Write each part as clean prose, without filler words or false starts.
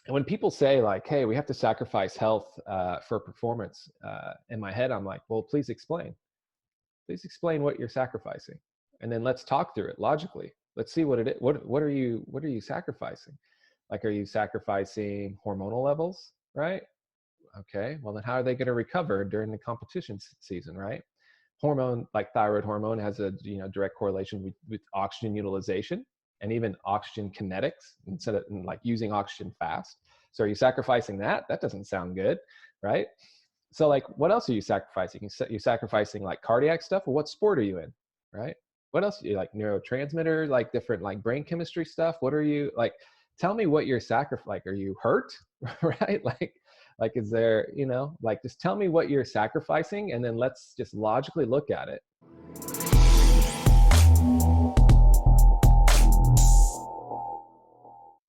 And when people say like, hey, we have to sacrifice health for performance, in my head, I'm like, well, please explain. Please explain what you're sacrificing. And then let's talk through it logically. Let's see what it is. What are you sacrificing? Like, are you sacrificing hormonal levels, right? Okay, well then how are they going to recover during the competition season, right? Hormone, like thyroid hormone, has a direct correlation with oxygen utilization and even oxygen kinetics, instead of like using oxygen fast. So are you sacrificing that? That doesn't sound good, right? So like, what else are you sacrificing? You're sacrificing like cardiac stuff. Well, what sport are you in, right? What else? You like neurotransmitter, like different like brain chemistry stuff. What are you like? Tell me what you're sacrificing. Like, are you hurt, right? Like, is there, like, just tell me what you're sacrificing, and then let's just logically look at it.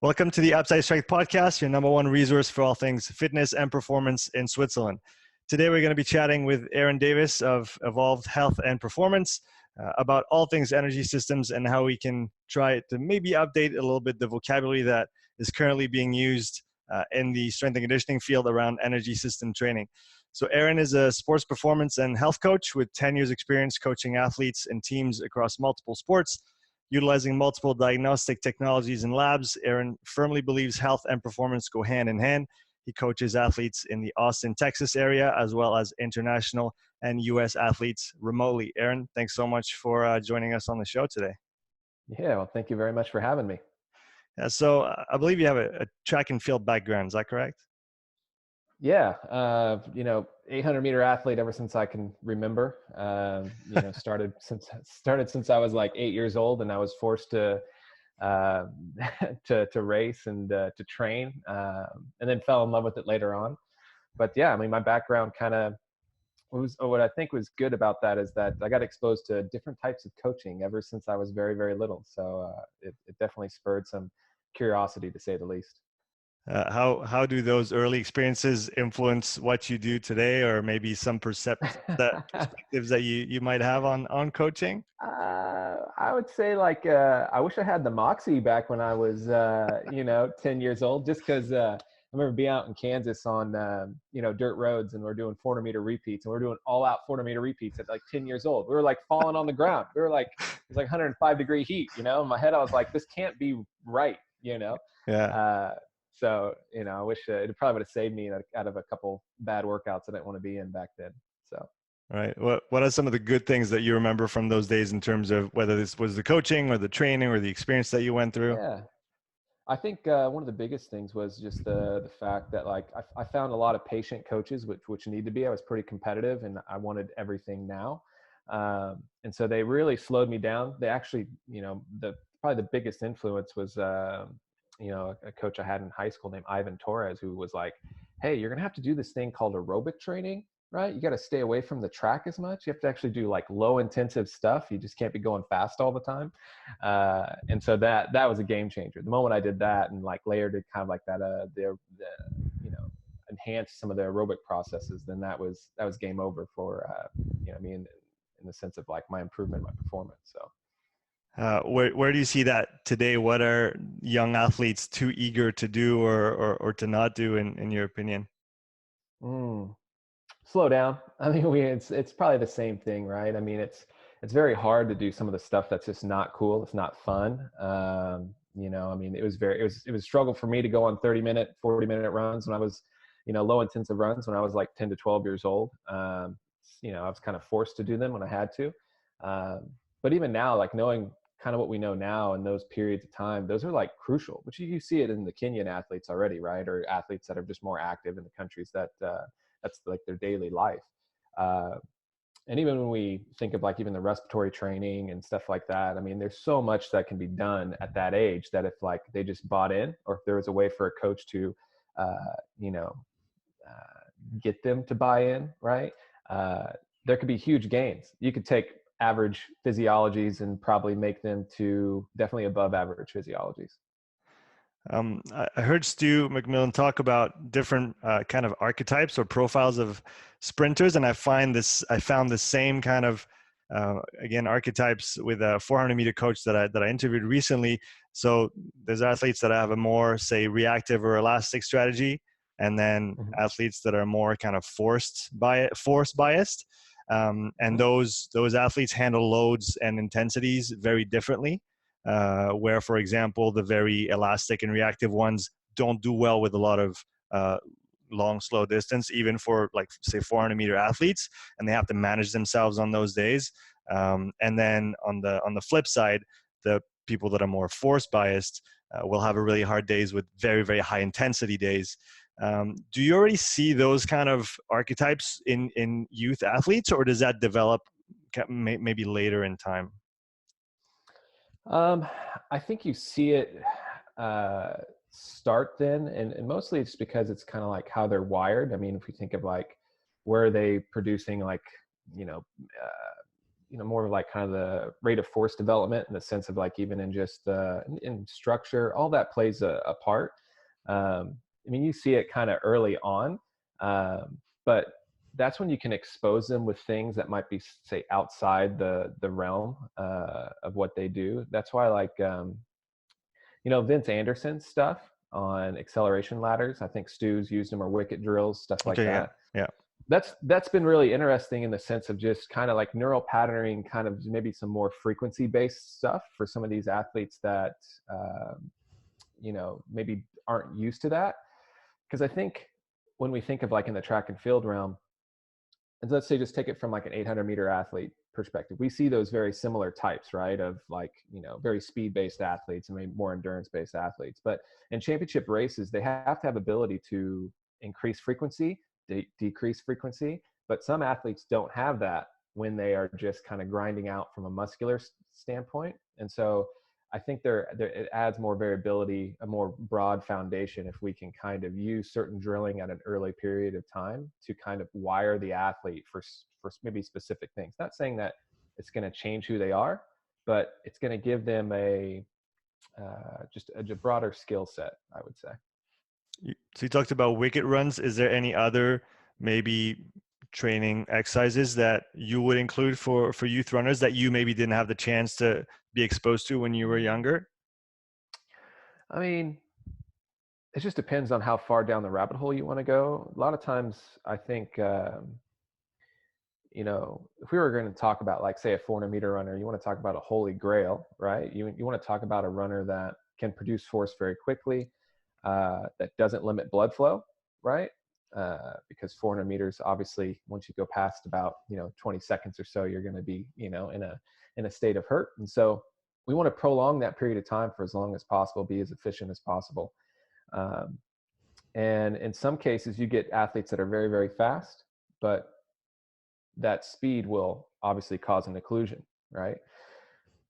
Welcome to the Upside Strength Podcast, your number one resource for all things fitness and performance in Switzerland. Today, we're going to be chatting with Aaron Davis of Evolved Health and Performance about all things energy systems and how we can try to maybe update a little bit the vocabulary that is currently being used in the strength and conditioning field around energy system training. So Aaron is a sports performance and health coach with 10 years experience coaching athletes and teams across multiple sports. Utilizing multiple diagnostic technologies and labs, Aaron firmly believes health and performance go hand in hand. He coaches athletes in the Austin, Texas area, as well as international and U.S. athletes remotely. Aaron, thanks so much for joining us on the show today. Yeah, well, thank you very much for having me. Yeah, so I believe you have a track and field background. Is that correct? Yeah, 800-meter athlete ever since I can remember. Started since I was like 8 years old, and I was forced to race and to train, and then fell in love with it later on. But yeah, I mean, my background kind of was, what I think was good about that is that I got exposed to different types of coaching ever since I was very, very little. So it definitely spurred some curiosity, to say the least. How do those early experiences influence what you do today, or maybe some perspectives that you might have on coaching? I would say like I wish I had the Moxy back when I was 10 years old, just because I remember being out in Kansas on dirt roads, and we're doing 400-meter repeats, and we're doing all out 400-meter repeats at like 10 years old. We were like falling on the ground. We were like, it was like 105-degree heat, in my head I was like, this can't be right. Yeah. So, I wish it probably would have saved me out of a couple bad workouts I didn't want to be in back then. So, right. What are some of the good things that you remember from those days in terms of whether this was the coaching or the training or the experience that you went through? Yeah, I think one of the biggest things was just the fact that like I found a lot of patient coaches, which need to be. I was pretty competitive, and I wanted everything now. And so they really slowed me down. They actually, probably the biggest influence was a coach I had in high school named Ivan Torres, who was like, hey, you're going to have to do this thing called aerobic training, right? You got to stay away from the track as much. You have to actually do like low intensive stuff. You just can't be going fast all the time. And so that was a game changer. The moment I did that and like layered it kind of like that, enhanced some of the aerobic processes, then that was game over for, me in the sense of like my improvement, my performance. So. Where do you see that today? What are young athletes too eager to do or to not do in your opinion? Slow down. I mean, it's probably the same thing, right? I mean, it's very hard to do some of the stuff that's just not cool. It's not fun. I mean, it was a struggle for me to go on 30-minute, 40-minute runs when I was, low intensive runs when I was like 10 to 12 years old. I was kind of forced to do them when I had to. But even now, like knowing kind of what we know now in those periods of time, those are like crucial, which you see it in the Kenyan athletes already, right? Or athletes that are just more active in the countries that that's like their daily life. And even when we think of like even the respiratory training and stuff like that, I mean, there's so much that can be done at that age that if like they just bought in, or if there was a way for a coach to, get them to buy in, right? There could be huge gains. You could take average physiologies and probably make them to definitely above average physiologies. I heard Stu McMillan talk about different kind of archetypes or profiles of sprinters, and I found the same kind of again archetypes with a 400-meter coach that I interviewed recently. So there's athletes that have a more, say, reactive or elastic strategy, and then Mhm. athletes that are more kind of force biased. And Mhm. those athletes handle loads and intensities very differently. Where, for example, the very elastic and reactive ones don't do well with a lot of long, slow distance, even for like say 400-meter athletes, and they have to manage themselves on those days. And then on the flip side, the people that are more force biased will have a really hard days with very, very high intensity days. Do you already see those kind of archetypes in youth athletes, or does that develop maybe later in time? Um, I think you see it uh, start then, and mostly it's because it's kind of like how they're wired. I mean, if we think of like where are they producing like you know more of like kind of the rate of force development in the sense of like even in just in structure, all that plays a part. I mean, you see it kind of early on, but that's when you can expose them with things that might be say outside the realm of what they do. That's why like Vince Anderson's stuff on acceleration ladders. I think Stu's used them, or wicket drills, stuff like Okay, yeah, that. yeah. That's been really interesting in the sense of just kind of like neural patterning, kind of maybe some more frequency based stuff for some of these athletes that maybe aren't used to that. Because I think when we think of like in the track and field realm, and let's say just take it from like an 800-meter athlete perspective, we see those very similar types, right, of like very speed based athletes and maybe more endurance based athletes. But in championship races, they have to have ability to increase frequency, decrease frequency. But some athletes don't have that when they are just kind of grinding out from a muscular standpoint. And so I think it adds more variability, a more broad foundation, if we can kind of use certain drilling at an early period of time to kind of wire the athlete for maybe specific things. Not saying that it's going to change who they are, but it's going to give them just a broader skill set, I would say. So you talked about wicket runs. Is there any other maybe training exercises that you would include for youth runners that you maybe didn't have the chance to be exposed to when you were younger? I mean, it just depends on how far down the rabbit hole you want to go. A lot of times, I think, if we were going to talk about, like, say, a 400-meter runner, you want to talk about a holy grail, right? You want to talk about a runner that can produce force very quickly, that doesn't limit blood flow, right? Because 400 meters, obviously, once you go past about 20 seconds or so, you're going to be in a state of hurt, and so we want to prolong that period of time for as long as possible, be as efficient as possible. Um, and in some cases, you get athletes that are very, very fast, but that speed will obviously cause an occlusion, right?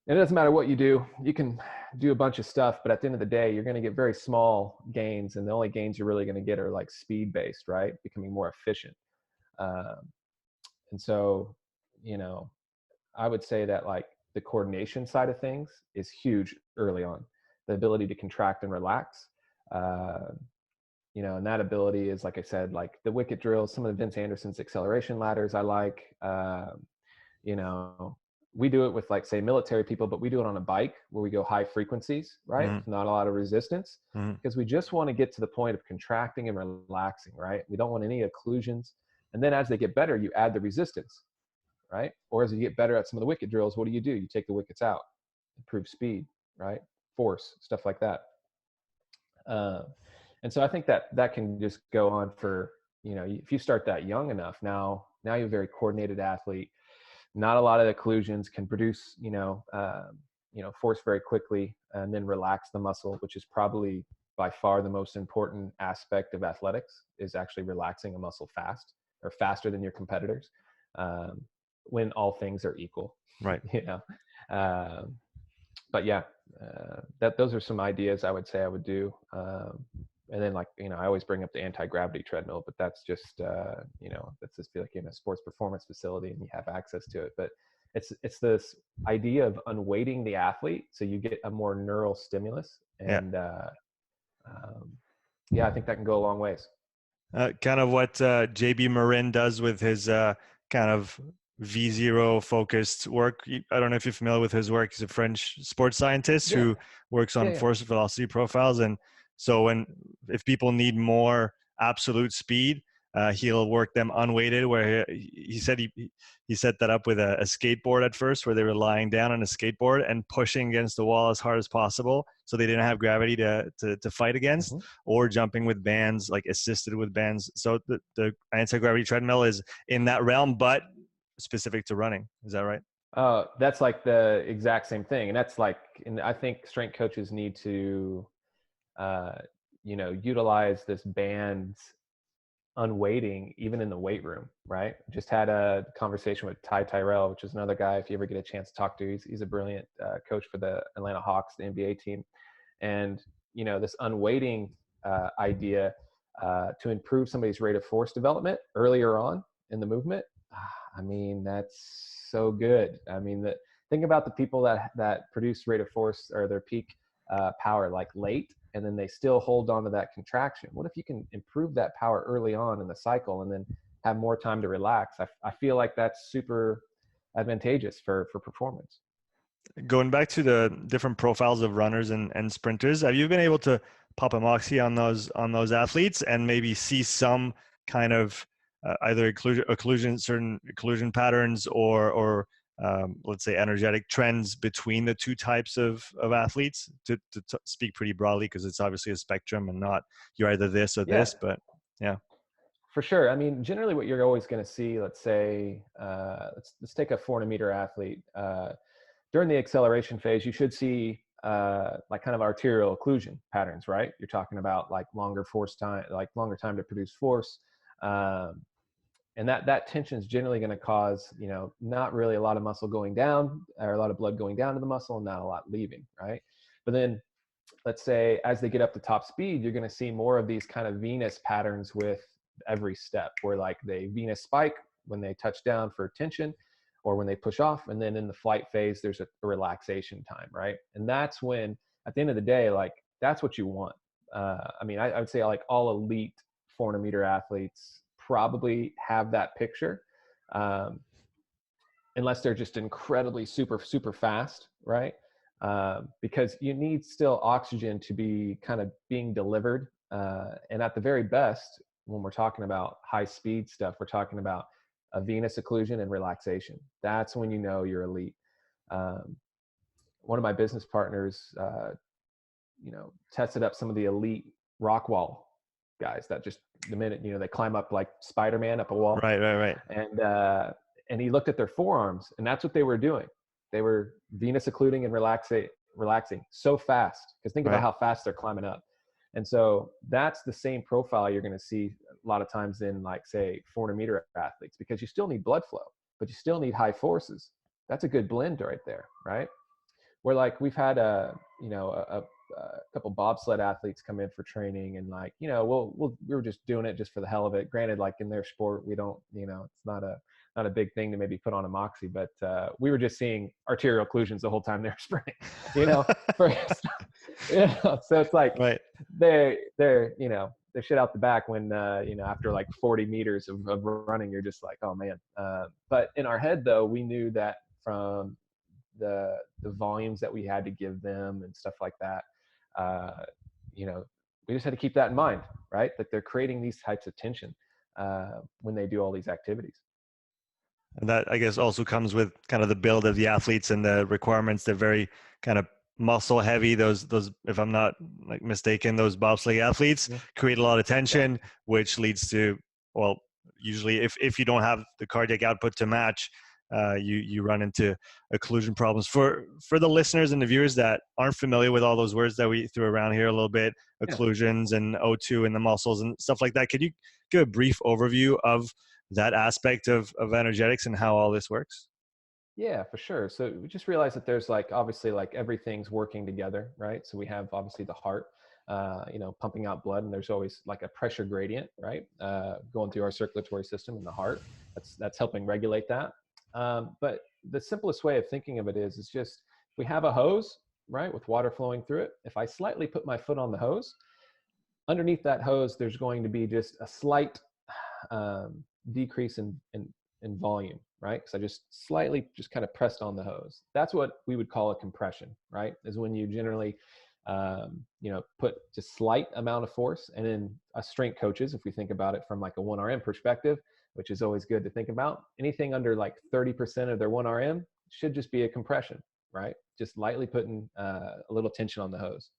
And it doesn't matter what you do. You can do a bunch of stuff, but at the end of the day, you're going to get very small gains. And the only gains you're really going to get are like speed based, right? Becoming more efficient. Um, and so, I would say that like the coordination side of things is huge early on. The ability to contract and relax. Uh, and that ability is, like I said, like the wicket drills, some of the Vince Anderson's acceleration ladders I like. You know, we do it with, like, say, military people, but we do it on a bike where we go high frequencies, right? Mm-hmm. With not a lot of resistance, Mm-hmm. because we just want to get to the point of contracting and relaxing, right? We don't want any occlusions. And then as they get better, you add the resistance, right? Or as you get better at some of the wicket drills, what do? You take the wickets out, improve speed, right? Force, stuff like that. Uh, and so I think that can just go on for, if you start that young enough, now you're a very coordinated athlete, not a lot of occlusions, can produce, force very quickly, and then relax the muscle, which is probably by far the most important aspect of athletics, is actually relaxing a muscle fast, or faster than your competitors, um, when all things are equal, Right. you know. Um, but yeah, those are some ideas I would say I would do. And then, like, I always bring up the anti-gravity treadmill, but that's just, that's just like in a sports performance facility and you have access to it. But it's this idea of unweighting the athlete so you get a more neural stimulus. Yeah. And yeah, I think that can go a long ways. Kind of what JB Marin does with his kind of V0 focused work. I don't know if you're familiar with his work. He's a French sports scientist Yeah, who works yeah, on yeah. force velocity profiles. And so if people need more absolute speed, he'll work them unweighted, where he said he set that up with a skateboard at first, where they were lying down on a skateboard and pushing against the wall as hard as possible, so they didn't have gravity to fight against, Mhm. or jumping with bands, like assisted with bands. So the anti-gravity treadmill is in that realm, but specific to running. Is that right? That's like the exact same thing. And that's like, and I think strength coaches need to, uh, utilize this band unweighting even in the weight room, right? Just had a conversation with Ty Tyrell, which is another guy, if you ever get a chance to talk to, he's a brilliant coach for the Atlanta Hawks, the NBA team. And, this unweighting idea to improve somebody's rate of force development earlier on in the movement, I mean, that's so good. I mean, think about the people that produce rate of force or their peak power like late, and then they still hold on to that contraction. What if you can improve that power early on in the cycle and then have more time to relax? I feel like that's super advantageous for performance. Going back to the different profiles of runners and sprinters, have you been able to pop a moxie on those athletes and maybe see some kind of either certain occlusion patterns, or let's say energetic trends between the two types of athletes, to speak pretty broadly, because it's obviously a spectrum and not you're either this or Yeah, this, but yeah. for sure. I mean, generally what you're always going to see, let's say, let's take a 400-meter athlete. During the acceleration phase, you should see like kind of arterial occlusion patterns, right? You're talking about like longer force time, like longer time to produce force. Um, and that tension is generally going to cause, not really a lot of muscle going down or a lot of blood going down to the muscle and not a lot leaving, right? But then let's say as they get up to top speed, you're going to see more of these kind of venous patterns with every step, where like they venous spike when they touch down for tension or when they push off. And then in the flight phase, there's a relaxation time, right? And that's when, at the end of the day, like that's what you want. I mean, I would say like all elite 400-meter athletes probably have that picture, um, unless they're just incredibly super fast, right? Because you need still oxygen to be kind of being delivered. And at the very best, when we're talking about high speed stuff, we're talking about a venous occlusion and relaxation. That's when you know you're elite. Um, One of my business partners, tested up some of the elite rock wall guys that just the minute, they climb up like Spider-Man up a wall, Right. and he looked at their forearms, and that's what they were doing. They were venous occluding and relaxing so fast, because think about Right. how fast they're climbing up. And so that's the same profile you're going to see a lot of times in, like, say, 400-meter athletes, because you still need blood flow, but you still need high forces. That's a good blend right there, right? Where like we've had a couple bobsled athletes come in for training, and like, we were just doing it just for the hell of it. Granted, like in their sport, we don't, it's not a big thing to maybe put on a moxie, but we were just seeing arterial occlusions the whole time they're sprinting, for, so it's like Right. they're shit out the back when after like 40 meters of running, you're just like, oh man. But in our head though, we knew that from the volumes that we had to give them and stuff like that, uh, we just had to keep that in mind, right? That they're creating these types of tension when they do all these activities. And that, I guess, also comes with kind of the build of the athletes and the requirements. They're very kind of muscle heavy. Those, if I'm not like mistaken, those bobsleigh athletes Yeah. create a lot of Yeah. tension, which leads to, well, usually if you don't have the cardiac output to match, you run into occlusion problems. For the listeners and the viewers that aren't familiar with all those words that we threw around here a little bit, Yeah. occlusions and O2 in the muscles and stuff like that, could you give a brief overview of that aspect of energetics and how all this works? Yeah, for sure. So we just realized that there's like, obviously, like everything's working together, right? So we have obviously the heart, pumping out blood, and there's always like a pressure gradient, right? Going through our circulatory system in the heart. That's helping regulate that. But the simplest way of thinking of it is just, we have a hose, right, with water flowing through it. If I slightly put my foot on the hose, underneath that hose, there's going to be just a slight decrease in in volume, right? Because I just slightly just kind of pressed on the hose. That's what we would call a compression, right? Is when you generally, put just slight amount of force. And then us strength coaches, if we think about it from like a 1RM perspective, which is always good to think about, anything under like 30% of their 1RM should just be a compression, right? Just lightly putting a little tension on the hose.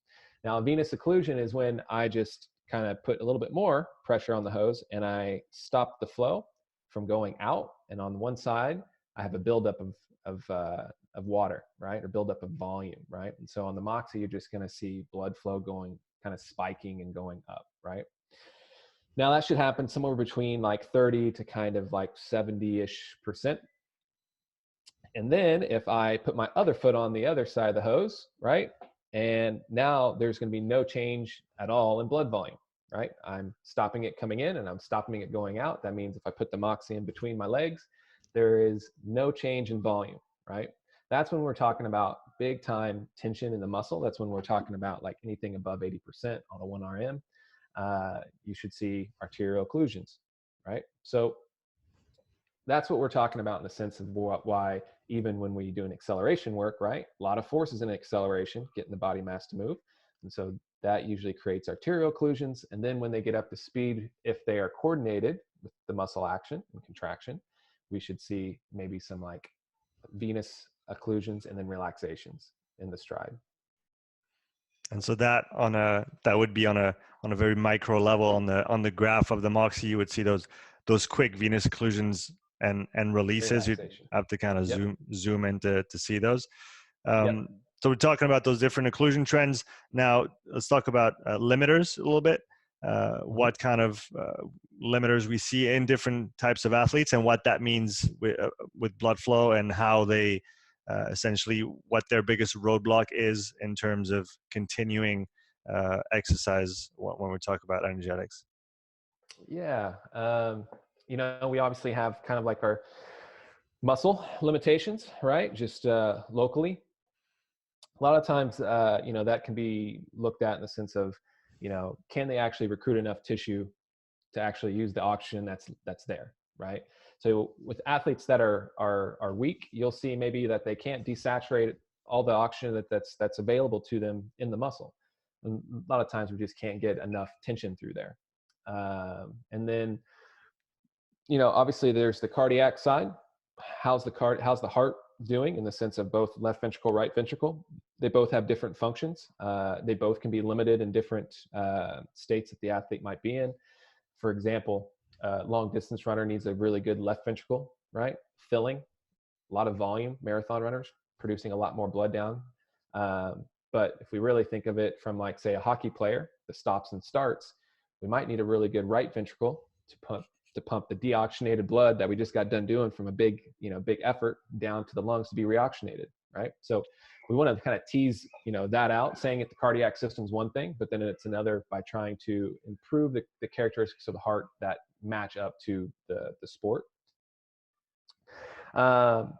Now, venous occlusion is when I just kind of put a little bit more pressure on the hose and I stop the flow from going out. And on one side, I have a buildup of water, right? Or buildup of volume, right? And so on the Moxy, you're just going to see blood flow going, kind of spiking and going up, right? Now that should happen somewhere between like 30 to kind of like 70-ish%. And then if I put my other foot on the other side of the hose, right? And now there's going to be no change at all in blood volume, right? I'm stopping it coming in and I'm stopping it going out. That means if I put the Moxy in between my legs, there is no change in volume, right? That's when we're talking about big time tension in the muscle. That's when we're talking about like anything above 80% on a 1RM. You should see arterial occlusions, right? So that's what we're talking about in the sense of why even when we do an acceleration work, right? A lot of forces in acceleration, getting the body mass to move. And so that usually creates arterial occlusions. And then when they get up to speed, if they are coordinated with the muscle action and contraction, we should see maybe some like venous occlusions and then relaxations in the stride. And so that would be on a very micro level on the graph of the Moxy, you would see those quick venous occlusions and releases. You have to kind of zoom in to see those. So we're talking about those different occlusion trends. Now let's talk about limiters a little bit. What kind of limiters we see in different types of athletes and what that means with blood flow and how they essentially what their biggest roadblock is in terms of continuing exercise when we talk about energetics. Yeah. We obviously have kind of like our muscle limitations, right? Just locally. A lot of times, that can be looked at in the sense of, can they actually recruit enough tissue to actually use the oxygen that's there, right? So with athletes that are weak, you'll see maybe that they can't desaturate all the oxygen that's available to them in the muscle. And a lot of times we just can't get enough tension through there. And then, obviously there's the cardiac side. How's the heart doing in the sense of both left ventricle, right ventricle? They both have different functions. They both can be limited in different states that the athlete might be in. For example, long distance runner needs a really good left ventricle, right? Filling, a lot of volume, marathon runners producing a lot more blood down. But if we really think of it from like, say, a hockey player, the stops and starts, we might need a really good right ventricle to pump the deoxygenated blood that we just got done doing from a big effort down to the lungs to be reoxygenated, right? So we want to kind of tease, that out, saying that the cardiac system is one thing, but then it's another by trying to improve the characteristics of the heart that match up to the sport. And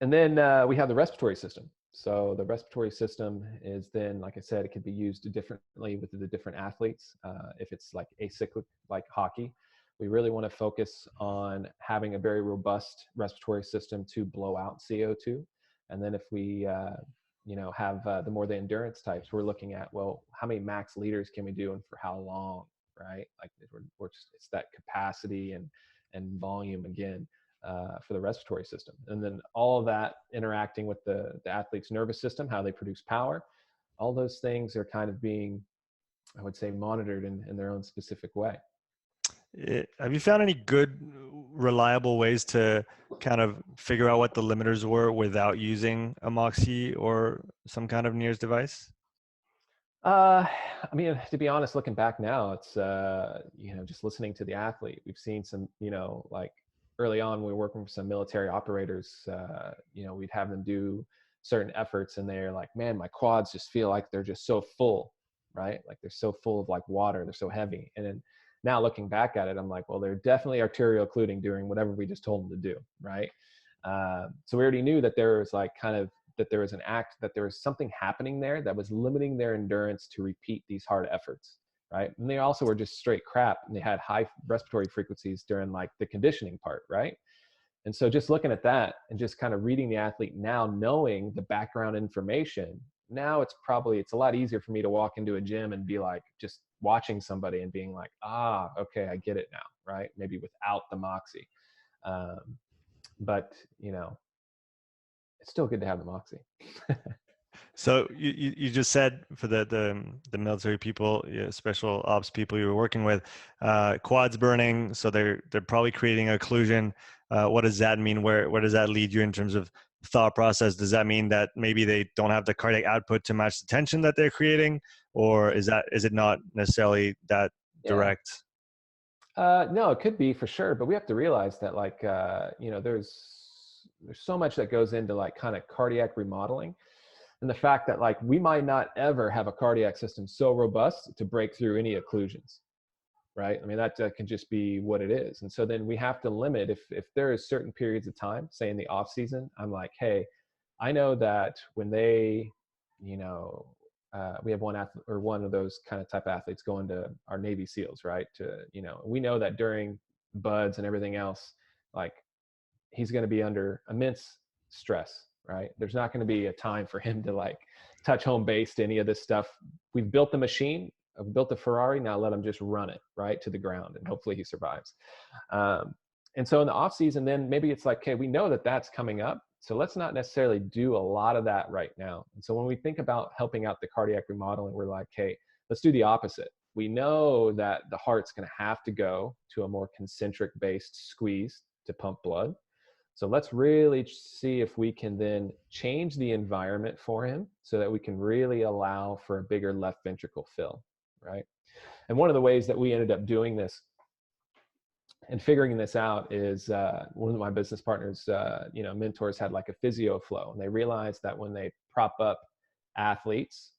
then we have the respiratory system. So the respiratory system is then, like I said, it could be used differently with the different athletes. If it's like acyclic, like hockey, we really want to focus on having a very robust respiratory system to blow out CO2. And then if we, have the endurance types, we're looking at, well, how many max liters can we do and for how long, right? Like it's that capacity and volume again for the respiratory system. And then all of that interacting with the athlete's nervous system, how they produce power, all those things are kind of being, I would say, monitored in their own specific way. Have you found any good, reliable ways to kind of figure out what the limiters were without using a Moxy or some kind of NIRS device? I mean, to be honest, looking back now, it's, just listening to the athlete. We've seen some, like early on, we were working with some military operators, we'd have them do certain efforts and they're like, man, my quads just feel like they're just so full, right? Like they're so full of like water, they're so heavy. And then now looking back at it, I'm like, well, they're definitely arterial occluding during whatever we just told them to do, right? So we already knew that there was like that there was something happening there that was limiting their endurance to repeat these hard efforts, right? And they also were just straight crap and they had high respiratory frequencies during like the conditioning part, right? And so just looking at that and just kind of reading the athlete now, knowing the background information, now it's a lot easier for me to walk into a gym and be like, just watching somebody and being like, okay, I get it now, right? Maybe without the Moxy. But, it's still good to have the Moxy. So you just said for the military people, special ops people you were working with, quads burning, so they're probably creating occlusion. What does that mean? Where does that lead you in terms of thought process? Does that mean that maybe they don't have the cardiac output to match the tension that they're creating, or is it not necessarily that direct? No, it could be for sure, but we have to realize that there's so much that goes into like kind of cardiac remodeling. And the fact that like we might not ever have a cardiac system so robust to break through any occlusions, right? I mean, that can just be what it is. And so then we have to limit, if there is certain periods of time, say in the off season, I'm like, hey, I know that when they, we have one athlete or one of those kind of type of athletes going to our Navy SEALs, right? We know that during buds and everything else, like he's going to be under immense stress, right? There's not going to be a time for him to like touch home base to any of this stuff. We've built the machine, I've built the Ferrari, now let him just run it right to the ground and hopefully he survives. And so in the off season, then maybe it's like, okay, we know that that's coming up, so let's not necessarily do a lot of that right now. And so when we think about helping out the cardiac remodeling, we're like, hey, let's do the opposite. We know that the heart's going to have to go to a more concentric based squeeze to pump blood. So let's really see if we can then change the environment for him so that we can really allow for a bigger left ventricle fill, right? And one of the ways that we ended up doing this and figuring this out is one of my business partners, mentors had like a physio flow, and they realized that when they prop up athletes,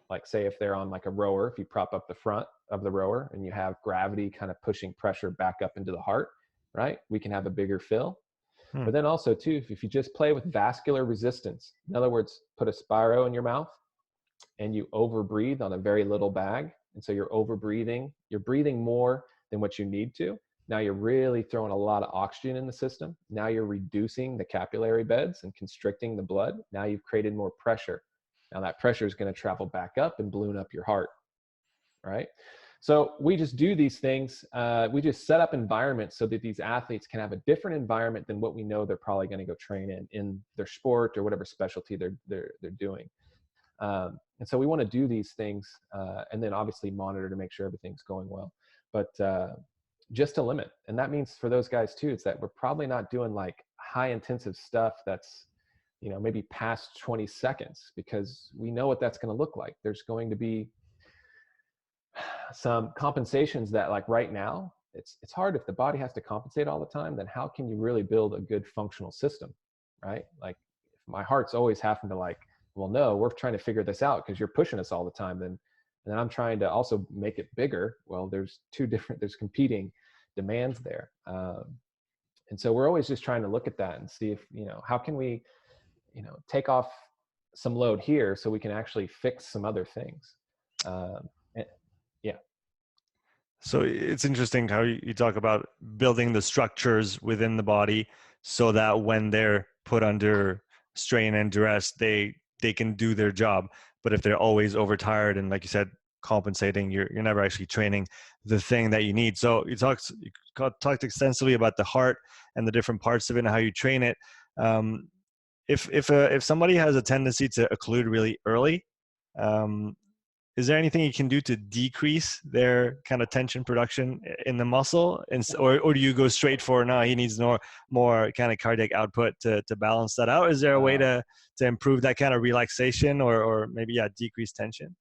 like say if they're on like a rower, if you prop up the front of the rower and you have gravity kind of pushing pressure back up into the heart, right? We can have a bigger fill. But then also too, if you just play with vascular resistance, in other words, put a Spiro in your mouth and you overbreathe on a very little bag. And so you're overbreathing, you're breathing more than what you need to. Now you're really throwing a lot of oxygen in the system. Now you're reducing the capillary beds and constricting the blood. Now you've created more pressure. Now that pressure is going to travel back up and balloon up your heart, right? So we just do these things. We just set up environments so that these athletes can have a different environment than what we know they're probably going to go train in their sport or whatever specialty they're doing. And so we want to do these things and then obviously monitor to make sure everything's going well. But just to limit, and that means for those guys too, it's that we're probably not doing like high intensive stuff that's maybe past 20 seconds, because we know what that's going to look like. There's going to be some compensations that like right now it's hard. If the body has to compensate all the time, then how can you really build a good functional system, right? Like if my heart's always having to like, well, no, we're trying to figure this out because you're pushing us all the time, then and I'm trying to also make it bigger. Well, there's competing demands there. And so we're always just trying to look at that and see if, how can we, take off some load here so we can actually fix some other things. Yeah. So it's interesting how you talk about building the structures within the body so that when they're put under strain and duress, they can do their job. But if they're always overtired and, like you said, compensating, you're never actually training the thing that you need. So you talked extensively about the heart and the different parts of it and how you train it. If somebody has a tendency to occlude really early, is there anything you can do to decrease their kind of tension production in the muscle, or do you go straight for, no, he needs more kind of cardiac output to balance that out? Is there a way to improve that kind of relaxation or maybe decrease tension?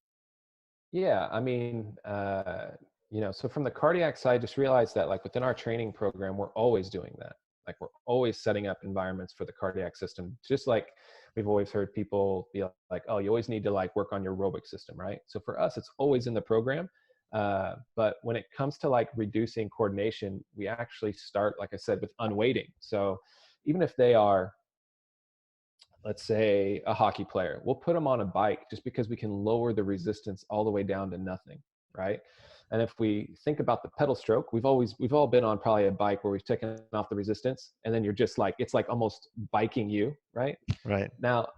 Yeah, I mean, so from the cardiac side, just realize that like within our training program, we're always doing that. Like we're always setting up environments for the cardiac system, just like we've always heard people be like, oh, you always need to like work on your aerobic system, right? So for us, it's always in the program. But when it comes to like reducing coordination, we actually start, like I said, with unweighting. So even if they are, let's say, a hockey player, we'll put them on a bike just because we can lower the resistance all the way down to nothing, right? And if we think about the pedal stroke, we've all been on probably a bike where we've taken off the resistance, and then you're just like, it's like almost biking you, right? Right. Now,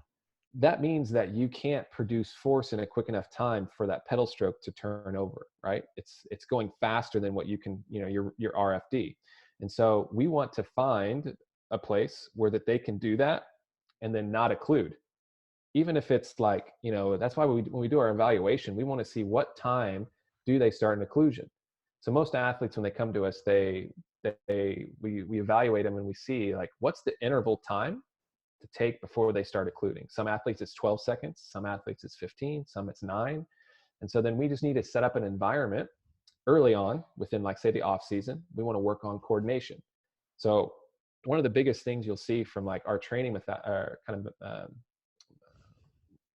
that means that you can't produce force in a quick enough time for that pedal stroke to turn over, right? It's going faster than what you can, your RFD. And so we want to find a place where that they can do that and then not occlude. Even if it's like, that's why when we do our evaluation, we want to see what time do they start an occlusion. So most athletes, when they come to us, we evaluate them and we see like, what's the interval time to take before they start occluding. Some athletes it's 12 seconds, some athletes it's 15, some it's 9. And so then we just need to set up an environment early on within, like, say, the off season. We want to work on coordination. So one of the biggest things you'll see from like our training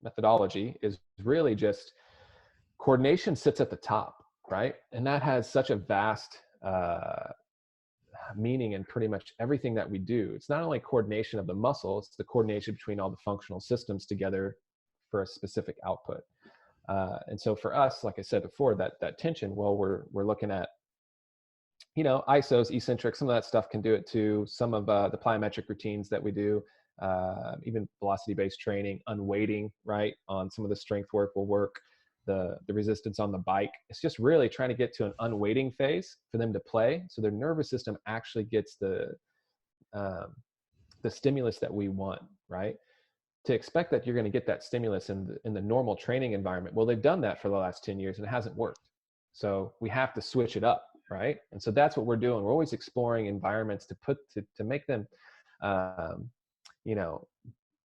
methodology is really just coordination sits at the top, right? And that has such a vast meaning in pretty much everything that we do. It's not only coordination of the muscle, it's the coordination between all the functional systems together for a specific output. And so for us, like I said before, that tension, well, we're looking at, isos, eccentric, some of that stuff can do it too. Some of the plyometric routines that we do, even velocity-based training, unweighting, right? On some of the strength work will work. The resistance on the bike. It's just really trying to get to an unweighting phase for them to play, so their nervous system actually gets the stimulus that we want, right? To expect that you're going to get that stimulus in the normal training environment, well, they've done that for the last 10 years and it hasn't worked. So we have to switch it up, right? And so that's what we're doing. We're always exploring environments to make them,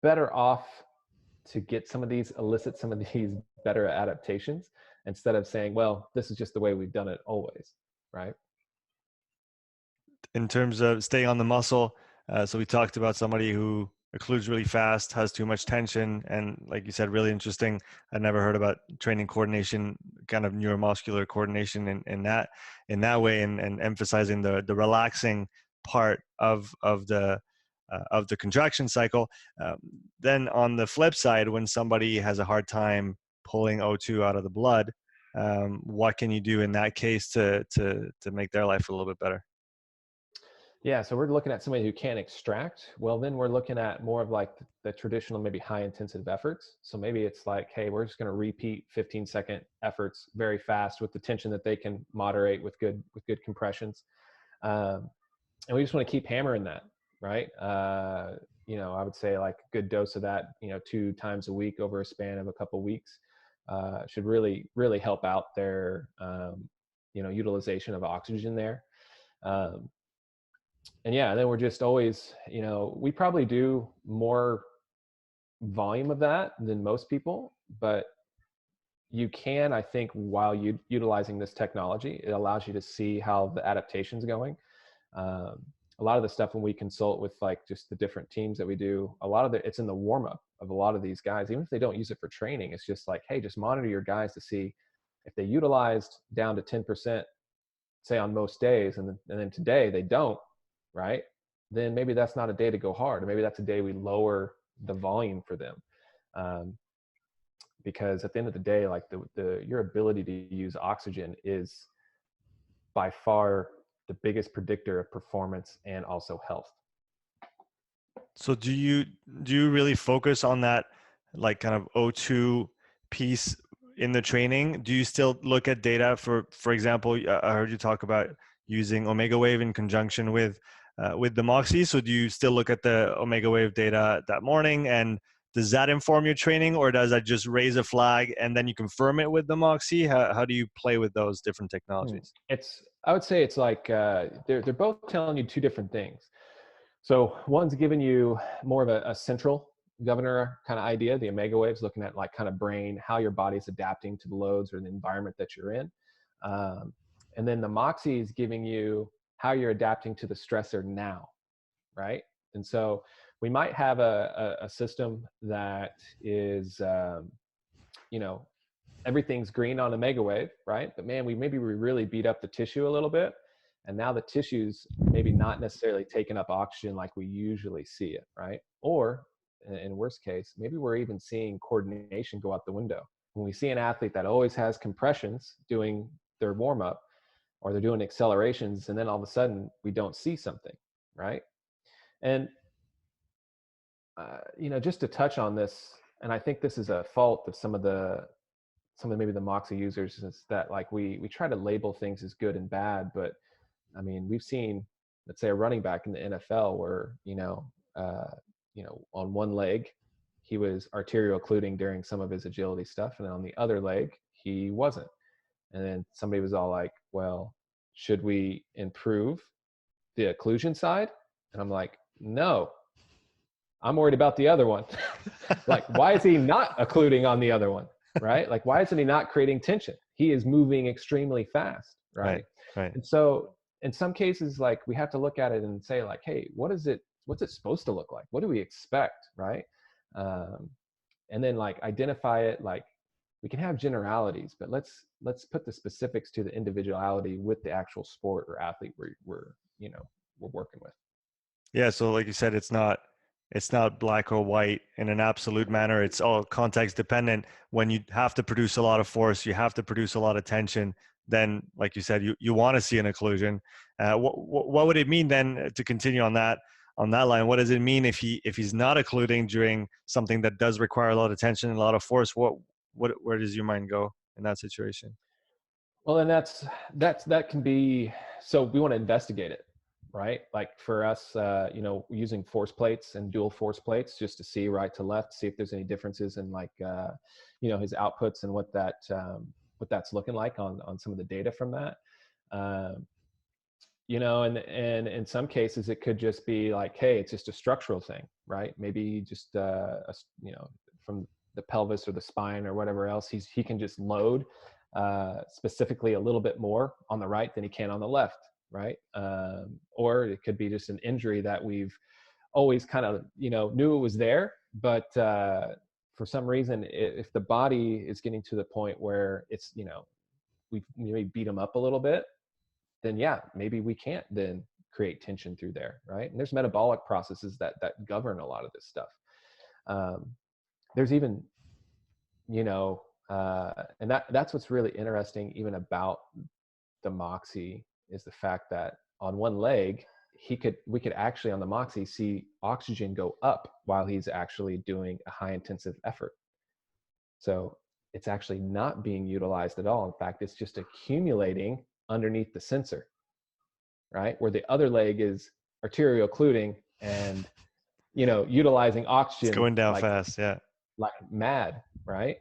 better off, to elicit some of these better adaptations, instead of saying, well, this is just the way we've done it always, right? In terms of staying on the muscle, so we talked about somebody who occludes really fast, has too much tension, and like you said, really interesting. I never heard about training coordination, kind of neuromuscular coordination in that way, and emphasizing the relaxing part of the contraction cycle. Then on the flip side, when somebody has a hard time pulling O2 out of the blood, what can you do in that case to make their life a little bit better? Yeah, so we're looking at somebody who can't extract. Well, then we're looking at more of like the traditional, maybe high intensive efforts. So maybe it's like, hey, we're just going to repeat 15-second efforts very fast with the tension that they can moderate with good compressions. And we just want to keep hammering that, right? I would say like a good dose of that, 2 times a week over a span of a couple of weeks, should really, really help out their, utilization of oxygen there. And yeah, then we're just always, we probably do more volume of that than most people, but you can, I think, while you utilizing this technology, it allows you to see how the adaptation's going. A lot of the stuff when we consult with like just the different teams that we do, a lot of it's in the warm up of a lot of these guys, even if they don't use it for training. It's just like, hey, just monitor your guys to see if they utilized down to 10%, say on most days, and then today they don't, right? Then maybe that's not a day to go hard, or maybe that's a day we lower the volume for them. Because at the end of the day, like your ability to use oxygen is by far the biggest predictor of performance and also health. So do you really focus on that, like kind of O2 piece in the training? Do you still look at data for example, I heard you talk about using Omegawave in conjunction with the Moxy. So do you still look at the Omegawave data that morning, and does that inform your training, or does that just raise a flag and then you confirm it with the Moxy? How do you play with those different technologies? I would say it's like they're both telling you 2 different things. So one's giving you more of a central governor kind of idea. The Omegawave's looking at like kind of brain, how your body's adapting to the loads or the environment that you're in. And then the Moxy is giving you how you're adapting to the stressor now, right? And so we might have a system that is, everything's green on Omegawave, right? But man, we really beat up the tissue a little bit. And now the tissue's maybe not necessarily taking up oxygen like we usually see it, right? Or in worst case, maybe we're even seeing coordination go out the window. When we see an athlete that always has compressions doing their warm up, or they're doing accelerations, and then all of a sudden we don't see something, right? And just to touch on this, and I think this is a fault of some of maybe the Moxy users, is that like we try to label things as good and bad. But I mean, we've seen, let's say, a running back in the NFL where on one leg he was arterial occluding during some of his agility stuff, and then on the other leg he wasn't. And then somebody was all like, well, should we improve the occlusion side? And I'm like, no, I'm worried about the other one. Like, why is he not occluding on the other one, right? Like, why isn't he not creating tension? He is moving extremely fast, right? Right. And so in some cases, like, we have to look at it and say like, hey, what's it supposed to look like? What do we expect, right? And then like identify it. Like, we can have generalities, but let's put the specifics to the individuality with the actual sport or athlete we're working with. Yeah. So like you said, it's not black or white in an absolute manner. It's all context dependent. When you have to produce a lot of force, you have to produce a lot of tension, then like you said, you want to see an occlusion. What would it mean then, to continue on that line? What does it mean if he's not occluding during something that does require a lot of tension and a lot of force? Where does your mind go in that situation? Well, and that can be, so we want to investigate it, right? Like for us, using force plates and dual force plates, just to see right to left, see if there's any differences in like, his outputs and what that's looking like on some of the data from that. And in some cases it could just be like, hey, it's just a structural thing, right? Maybe just, from the pelvis or the spine or whatever else, he can just load specifically a little bit more on the right than he can on the left, right? Or it could be just an injury that we've always kind of knew it was there, but for some reason, if the body is getting to the point where it's we've maybe beat him up a little bit, then yeah, maybe we can't then create tension through there, right? And there's metabolic processes that govern a lot of this stuff. There's even and that's what's really interesting even about the Moxy, is the fact that on one leg we could actually on the Moxy see oxygen go up while he's actually doing a high intensive effort. So it's actually not being utilized at all. In fact, it's just accumulating underneath the sensor, right? Where the other leg is arterial occluding and utilizing oxygen. It's going down fast, yeah. Like mad, right?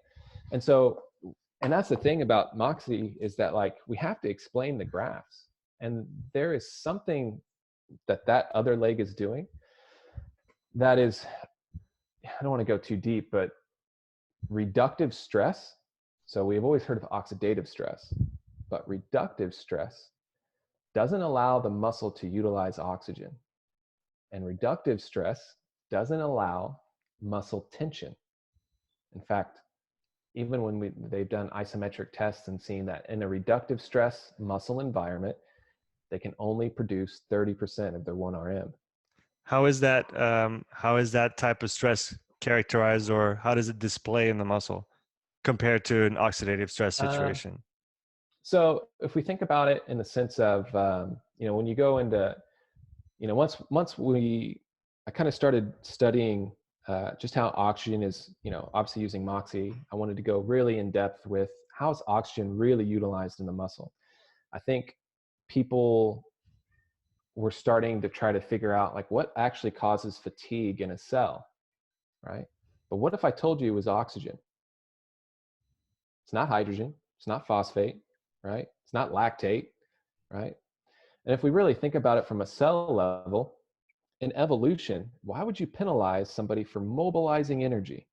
And so, and that's the thing about Moxy, is that like we have to explain the graphs, and there is something that other leg is doing that is, I don't want to go too deep, but reductive stress. So we've always heard of oxidative stress, but reductive stress doesn't allow the muscle to utilize oxygen, and reductive stress doesn't allow muscle tension. In fact, even when they've done isometric tests and seen that in a reductive stress muscle environment, they can only produce 30% of their 1RM. How is that type of stress characterized, or how does it display in the muscle compared to an oxidative stress situation? So if we think about it in the sense of, when you go into, I kind of started studying just how oxygen is, obviously using Moxy, I wanted to go really in depth with how is oxygen really utilized in the muscle. I think people were starting to try to figure out like what actually causes fatigue in a cell, right? But what if I told you it was oxygen? It's not hydrogen, it's not phosphate, right? It's not lactate, right? And if we really think about it from a cell level, in evolution, why would you penalize somebody for mobilizing energy?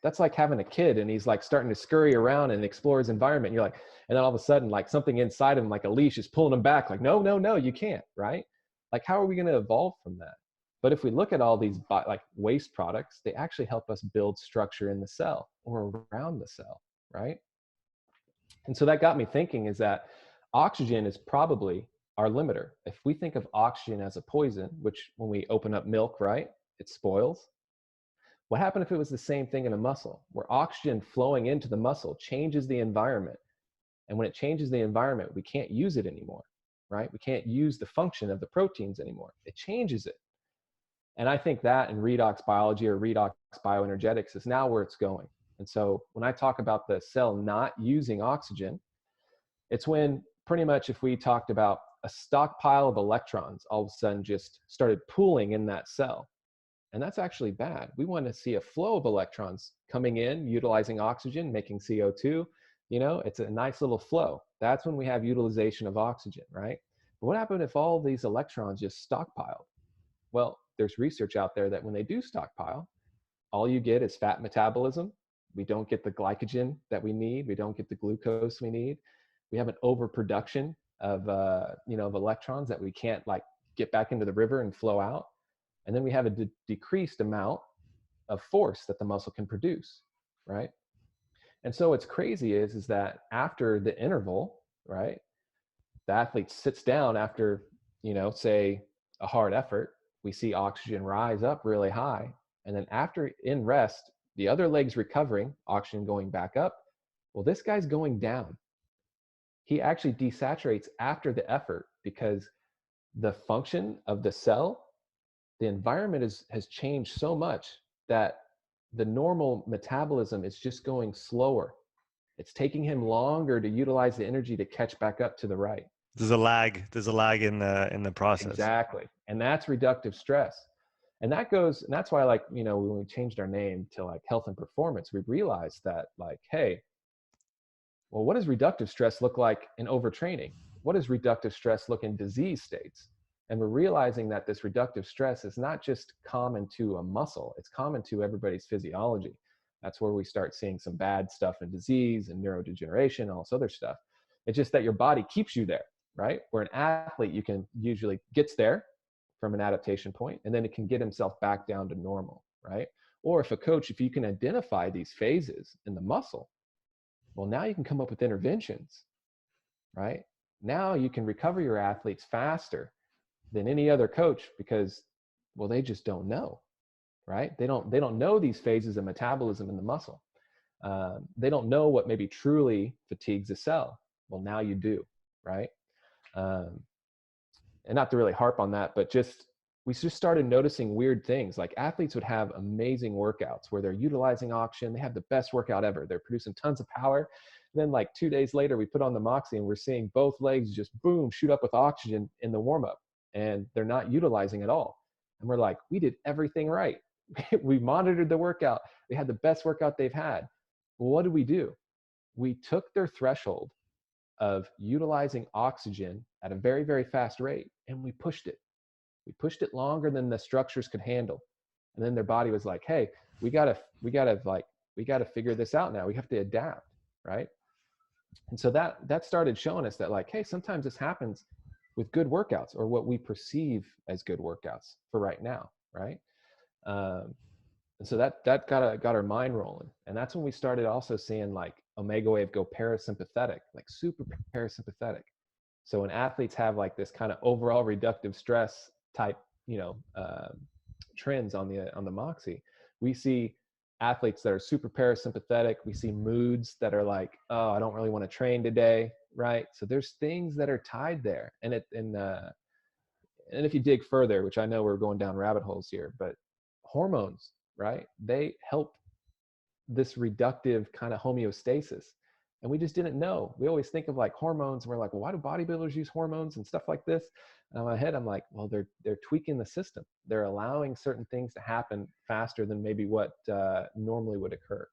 That's like having a kid and he's like starting to scurry around and explore his environment. And you're like, and then all of a sudden, like something inside him, like a leash, is pulling him back. Like, no, you can't, right? Like, how are we going to evolve from that? But if we look at all these like waste products, they actually help us build structure in the cell or around the cell, right? And so that got me thinking, is that oxygen is probably our limiter. If we think of oxygen as a poison, which when we open up milk, right, it spoils. What happened if it was the same thing in a muscle, where oxygen flowing into the muscle changes the environment, And when it changes the environment, we can't use it anymore, right? We can't use the function of the proteins anymore. It changes it. And I think that in redox biology or redox bioenergetics is now where it's going. And so when I talk about the cell not using oxygen, it's when pretty much if we talked about a stockpile of electrons all of a sudden just started pooling in that cell. And that's actually bad. We want to see a flow of electrons coming in, utilizing oxygen, making CO2. It's a nice little flow. That's when we have utilization of oxygen, right? But what happened if all these electrons just stockpiled? Well, there's research out there that when they do stockpile, all you get is fat metabolism. We don't get the glycogen that we need. We don't get the glucose we need. We have an overproduction of of electrons that we can't get back into the river and flow out. And then we have a decreased amount of force that the muscle can produce, right? And so what's crazy is that after the interval, right, the athlete sits down after, say a hard effort, we see oxygen rise up really high. And then after in rest, the other leg's recovering, oxygen going back up. Well, this guy's going down. He actually desaturates after the effort because the function of the cell, the environment has changed so much that the normal metabolism is just going slower. It's taking him longer to utilize the energy to catch back up to the right. There's a lag. There's a lag in the process. Exactly. And that's reductive stress. And that's why when we changed our name to health and performance, we realized that hey, well, what does reductive stress look like in overtraining? What does reductive stress look in disease states? And we're realizing that this reductive stress is not just common to a muscle, it's common to everybody's physiology. That's where we start seeing some bad stuff in disease and neurodegeneration and all this other stuff. It's just that your body keeps you there, right? Where an athlete, you can usually gets there from an adaptation point, and then it can get himself back down to normal, right? Or if you can identify these phases in the muscle, well, now you can come up with interventions, right? Now you can recover your athletes faster than any other coach because, well, they just don't know, right? They don't know these phases of metabolism in the muscle. They don't know what maybe truly fatigues a cell. Well, now you do, right? And not to really harp on that, but we just started noticing weird things. Like athletes would have amazing workouts where they're utilizing oxygen. They have the best workout ever. They're producing tons of power. And then 2 days later, we put on the Moxy and we're seeing both legs just boom, shoot up with oxygen in the warm up. And they're not utilizing it all. And we're like, we did everything right. We monitored the workout. They had the best workout they've had. Well, what did we do? We took their threshold of utilizing oxygen at a very, very fast rate, and we pushed it. We pushed it longer than the structures could handle. And then their body was like, hey, we gotta figure this out now. We have to adapt, right? And so that started showing us that hey, sometimes this happens with good workouts or what we perceive as good workouts for right now, right? And so that got our mind rolling. And that's when we started also seeing Omegawave go parasympathetic, super parasympathetic. So when athletes have this kind of overall reductive stress type, trends on the Moxy, we see athletes that are super parasympathetic. We see moods that are oh, I don't really want to train today, right? So there's things that are tied there. And if you dig further, which I know we're going down rabbit holes here, but hormones, right? They help this reductive kind of homeostasis. And we just didn't know. We always think of hormones, and we're like, well, why do bodybuilders use hormones and stuff like this? And in my head, I'm like, well, they're tweaking the system. They're allowing certain things to happen faster than maybe what normally would occur.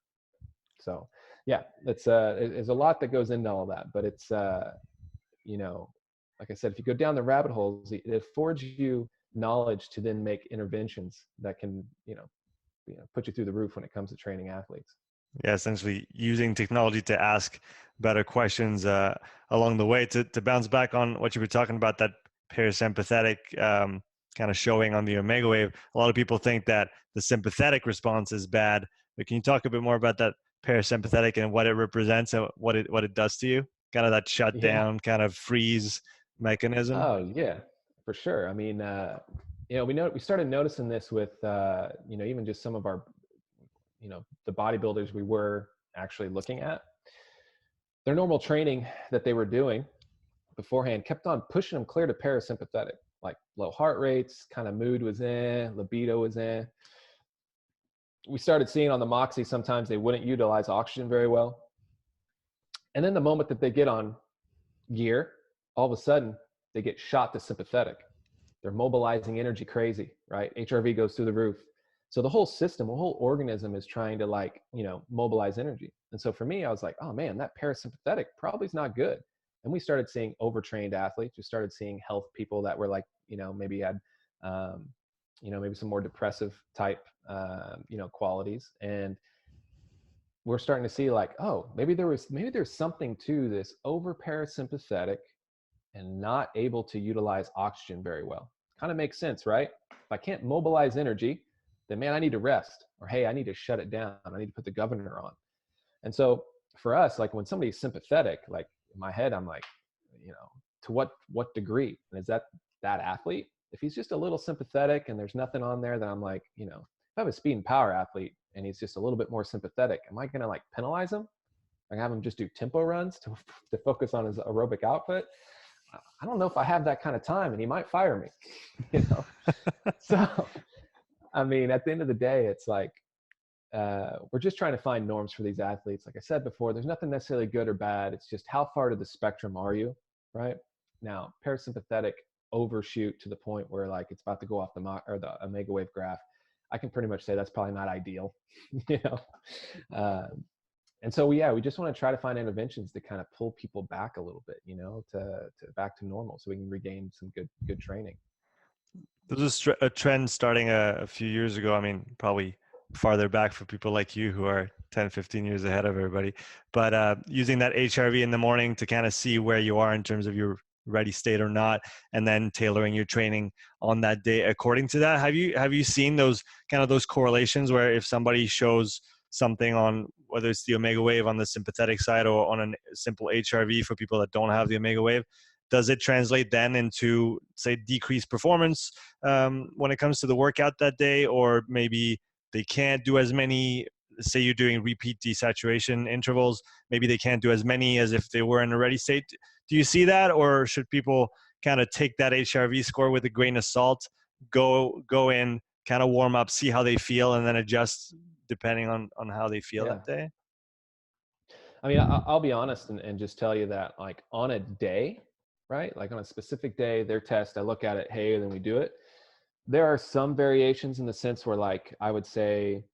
So yeah, there's a lot that goes into all that, but it's, like I said, if you go down the rabbit holes, it affords you knowledge to then make interventions that can, put you through the roof when it comes to training athletes. Yeah, essentially using technology to ask better questions along the way. To bounce back on what you were talking about, that parasympathetic kind of showing on the Omegawave, a lot of people think that the sympathetic response is bad. But can you talk a bit more about that parasympathetic and what it represents and what it does to you? Kind of that shutdown, kind of freeze mechanism. Oh yeah, for sure. I mean, we started noticing this with even just some of our the bodybuilders we were actually looking at. their normal training that they were doing beforehand kept on pushing them clear to parasympathetic, like low heart rates, kind of mood was in, libido was in. We started seeing on the Moxy, sometimes they wouldn't utilize oxygen very well. And then the moment that they get on gear, all of a sudden they get shot to sympathetic. They're mobilizing energy crazy, right? HRV goes through the roof. So the whole system, the whole organism is trying to like, mobilize energy. And so for me, I was like, oh man, that parasympathetic probably is not good. And we started seeing overtrained athletes. We started seeing health people that were like, maybe had, maybe some more depressive type, qualities. And we're starting to see like, oh, maybe there's something to this over parasympathetic and not able to utilize oxygen very well. Kind of makes sense, right? If I can't mobilize energy, then man, I need to rest, or hey, I need to shut it down. I need to put the governor on. And so for us, like when somebody's sympathetic, like in my head, I'm like, to what degree? And is that athlete? If he's just a little sympathetic and there's nothing on there, then I'm like, if I have a speed and power athlete and he's just a little bit more sympathetic, am I gonna like penalize him? Like have him just do tempo runs to focus on his aerobic output? I don't know if I have that kind of time, and he might fire me, So, I mean, at the end of the day, it's like, we're just trying to find norms for these athletes. Like I said before, there's nothing necessarily good or bad. It's just how far to the spectrum are you, right? Now, parasympathetic overshoot to the point where like it's about to go off the Omegawave graph. I can pretty much say that's probably not ideal, you know? And so we just want to try to find interventions to kind of pull people back a little bit, to back to normal, so we can regain some good training. There was a trend starting a few years ago. I mean, probably farther back for people like you who are 10, 15 years ahead of everybody. But using that HRV in the morning to kind of see where you are in terms of your ready state or not, and then tailoring your training on that day according to that. Have you seen those correlations where if somebody shows something on whether it's the Omegawave on the sympathetic side or on a simple HRV for people that don't have the Omegawave, does it translate then into, say, decreased performance when it comes to the workout that day? Or maybe they can't do as many, say you're doing repeat desaturation intervals, maybe they can't do as many as if they were in a ready state. Do you see that? Or should people kind of take that HRV score with a grain of salt, go in, kind of warm up, see how they feel, and then adjust depending on how they feel that day? I mean, I'll be honest and just tell you that, like, on a day, right? Like on a specific day, their test, I look at it, hey, then we do it. There are some variations in the sense where, like, I would say,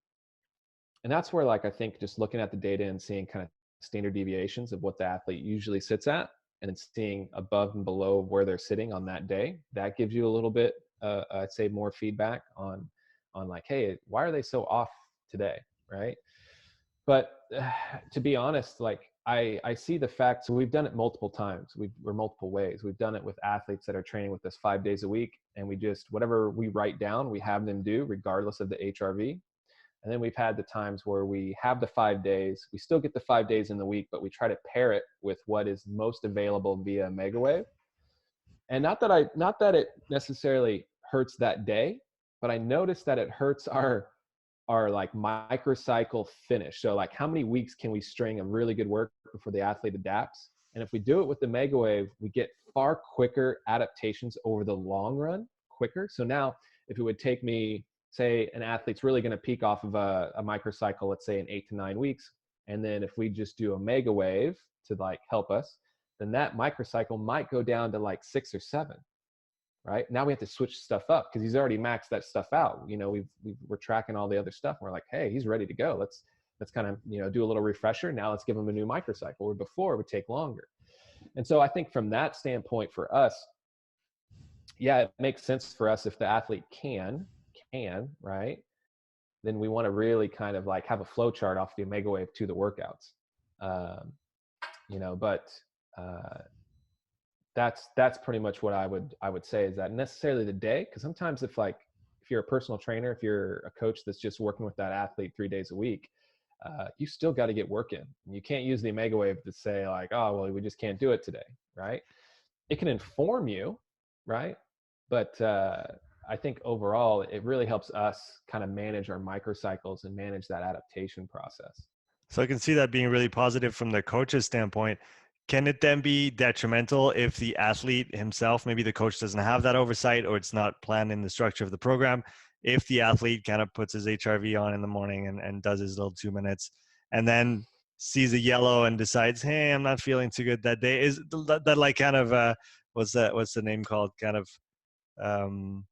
and that's where, like, I think just looking at the data and seeing kind of standard deviations of what the athlete usually sits at, and then seeing above and below where they're sitting on that day, that gives you a little bit, I'd say, more feedback on like, hey, why are they so off today, right? But to be honest, like, I see the fact, so we've done it multiple times. We're multiple ways. We've done it with athletes that are training with us 5 days a week, and we just, whatever we write down, we have them do regardless of the HRV. And then we've had the times where we have the 5 days, we still get the 5 days in the week, but we try to pair it with what is most available via Omegawave. And not that it necessarily hurts that day, but I noticed that it hurts our like microcycle finish. So like, how many weeks can we string of really good work before the athlete adapts? And if we do it with the Omegawave, we get far quicker adaptations over the long run, quicker. So now if it would take me, say an athlete's really going to peak off of a microcycle, let's say in 8 to 9 weeks. And then if we just do a Omegawave to like help us, then that microcycle might go down to like 6 or 7. Right now we have to switch stuff up because he's already maxed that stuff out. We're tracking all the other stuff. And we're like, hey, he's ready to go. Let's kind of, do a little refresher. Now let's give him a new microcycle, where before it would take longer. And so I think from that standpoint for us, yeah, it makes sense for us if the athlete can, right? Then we want to really kind of like have a flow chart off the Omegawave to the workouts. That's pretty much what I would say, is that necessarily the day, because sometimes if you're a personal trainer, if you're a coach that's just working with that athlete 3 days a week, you still got to get work in. You can't use the Omegawave to say like, oh, well, we just can't do it today, right? It can inform you, right? But I think overall, it really helps us kind of manage our microcycles and manage that adaptation process. So I can see that being really positive from the coach's standpoint. Can it then be detrimental if the athlete himself, maybe the coach doesn't have that oversight or it's not planned in the structure of the program, if the athlete kind of puts his HRV on in the morning and does his little 2 minutes and then sees a yellow and decides, hey, I'm not feeling too good that day? Is that like kind of, what's the name called? Kind of, I'm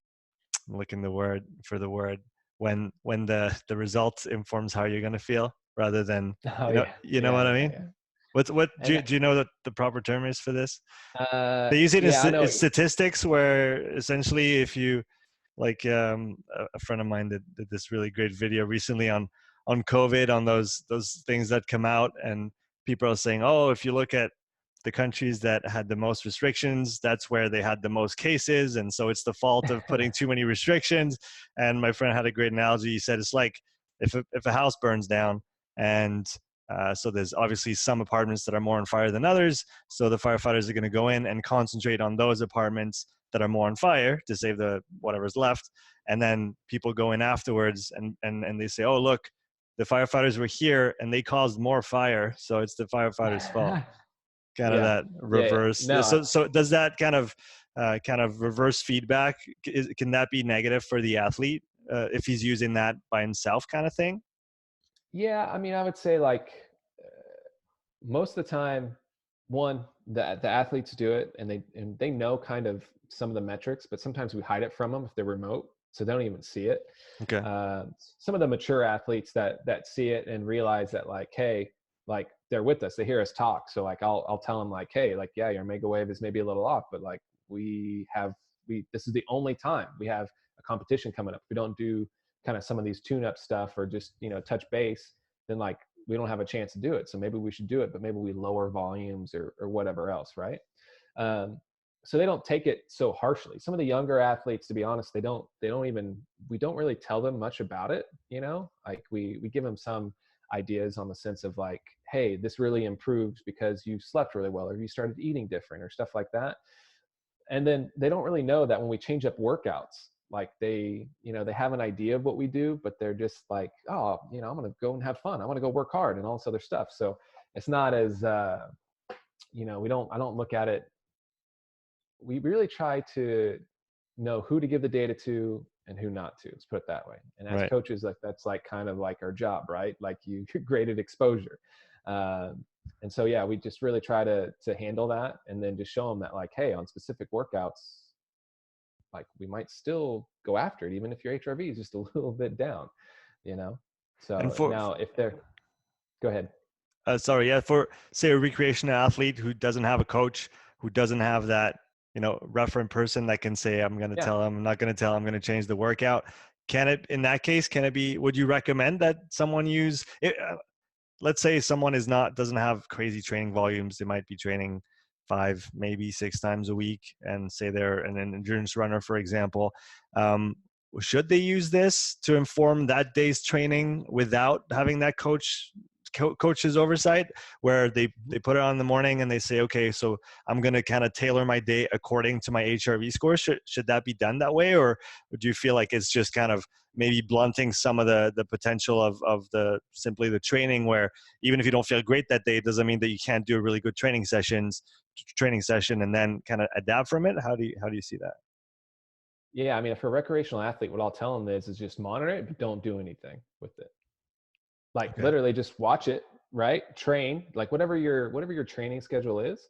looking the word for the word when the result informs how you're going to feel rather than Oh yeah, you know yeah, what I yeah, mean. yeah. What And do you know that the proper term is for this? They use it yeah, I know. in statistics where essentially if you like a friend of mine did this really great video recently on COVID, on those things that come out, and people are saying, oh, if you look at the countries that had the most restrictions, that's where they had the most cases, and so it's the fault of putting too many restrictions. And my friend had a great analogy. He said it's like if a house burns down, and so there's obviously some apartments that are more on fire than others, so the firefighters are going to go in and concentrate on those apartments that are more on fire to save the whatever's left, and then people go in afterwards and they say, oh look, the firefighters were here and they caused more fire, so it's the firefighters' fault. Kind of Yeah, that yeah. reverse. No, So does that kind of reverse feedback, can that be negative for the athlete if he's using that by himself, kind of thing? yeah. I mean, I would say like most of the time, one, the athletes do it and they know kind of some of the metrics, but sometimes we hide it from them if they're remote, so they don't even see it. Okay. Some of the mature athletes that see it and realize that like, hey, like they're with us, they hear us talk, so like I'll tell them like, hey, like yeah, your mega wave is maybe a little off, but like we this is the only time we have a competition coming up. If we don't do kind of some of these tune up stuff or just touch base, then like we don't have a chance to do it. So maybe we should do it, but maybe we lower volumes or whatever else, right? Um, so they don't take it so harshly. Some of the younger athletes, to be honest, they don't even, we don't really tell them much about it. Like we give them some ideas on the sense of like, hey, this really improves because you slept really well or you started eating different or stuff like that. And then they don't really know that when we change up workouts, like they have an idea of what we do, but they're just like, oh, I'm going to go and have fun, I want to go work hard and all this other stuff. So it's not as I don't look at it. We really try to know who to give the data to and who not to, let's put it that way. And as Right. coaches, like that's like kind of like our job, right? Like you graded exposure. And so yeah, we just really try to handle that and then just show them that like, hey, on specific workouts, like we might still go after it even if your HRV is just a little bit down, you know. And So for now if they're, go ahead. sorry, yeah, for say a recreational athlete who doesn't have a coach, who doesn't have that, referent person that can say, I'm going to Yeah. tell him, I'm not going to tell him, I'm going to change the workout. Can it, in that case, can it be, would you recommend that someone use it? Let's say someone doesn't have crazy training volumes. They might be training 5, maybe 6 times a week, and say they're an endurance runner, for example. Um, should they use this to inform that day's training without having that coach's oversight, where they put it on in the morning and they say, okay, so I'm going to kind of tailor my day according to my HRV score? Should that be done that way, or would you feel like it's just kind of maybe blunting some of the potential of the simply the training, where even if you don't feel great that day, it doesn't mean that you can't do a really good training session and then kind of adapt from it? How do you see that? Yeah, I mean, for a recreational athlete, what I'll tell them is just monitor it, but don't do anything with it. Like Okay. literally just watch it, right? Train, like whatever your training schedule is,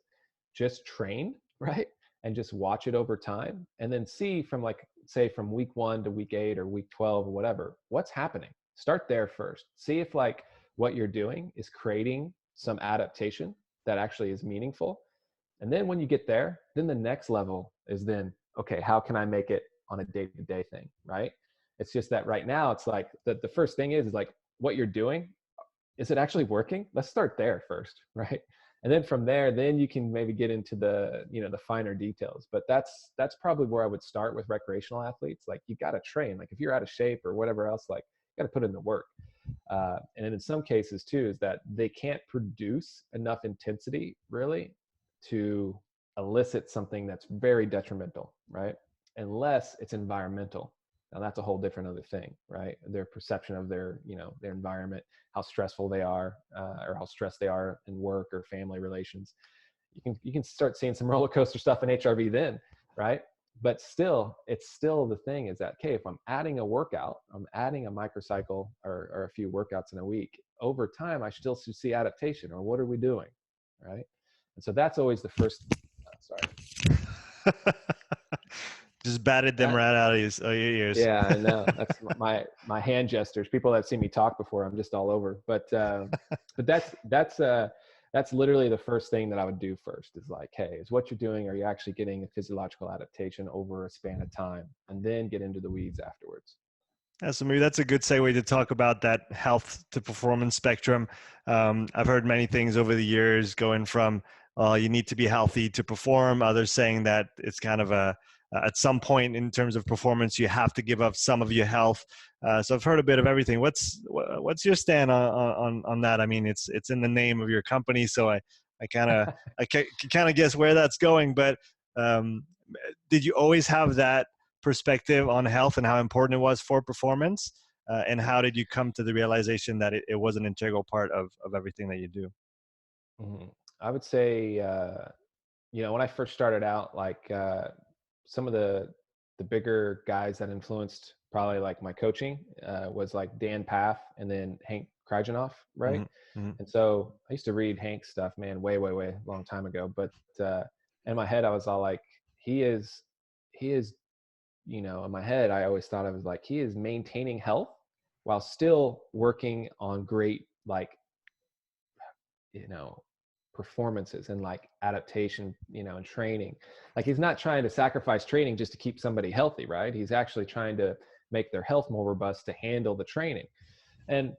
just train, right? And just watch it over time and then see from like say from week 1 to week 8 or week 12 or whatever, what's happening. Start there first. See if like what you're doing is creating some adaptation that actually is meaningful. And then when you get there, then the next level is then, okay, how can I make it on a day-to-day thing, right? It's just that right now it's like the first thing is like what you're doing, is it actually working? Let's start there first, right? And then from there, then you can maybe get into the finer details. But that's probably where I would start with recreational athletes. Like you got to train. Like if you're out of shape or whatever else, like you got to put in the work. And in some cases too, is that they can't produce enough intensity really to elicit something that's very detrimental, right? Unless it's environmental. Now that's a whole different other thing, right? Their perception of their, their environment, how stressful they are, or how stressed they are in work or family relations. You can start seeing some roller coaster stuff in HRV then, right? But still, it's still the thing is that, okay, if I'm adding a workout, I'm adding a microcycle or a few workouts in a week, over time, I still should see adaptation, or what are we doing, right? And so that's always the first, sorry. Just batted them That, right out of your ears. yeah, I know. That's my hand gestures. People that see me talk before, I'm just all over. But that's literally the first thing that I would do first is like, hey, is what you're doing, are you actually getting a physiological adaptation over a span of time? And then get into the weeds afterwards. Yeah, so maybe that's a good segue to talk about that health to performance spectrum. I've heard many things over the years going from you need to be healthy to perform, others saying that it's kind of at some point in terms of performance, you have to give up some of your health. So I've heard a bit of everything. What's your stand on that? I mean, it's in the name of your company, so I kind of I can kind of guess where that's going. But um, did you always have that perspective on health and how important it was for performance? And how did you come to the realization that it was an integral part of everything that you do? Mhm. I would say, when I first started out, like some of the bigger guys that influenced probably like my coaching was like Dan Paff and then Hank Krajinoff, right? Hmm. Hmm. And so I used to read Hank's stuff, man, way, way, way long time ago. But in my head, I was all like, he is, in my head, I always thought of as like he is maintaining health while still working on great, like, you know, performances and like adaptation, and training. Like he's not trying to sacrifice training just to keep somebody healthy, right? He's actually trying to make their health more robust to handle the training. And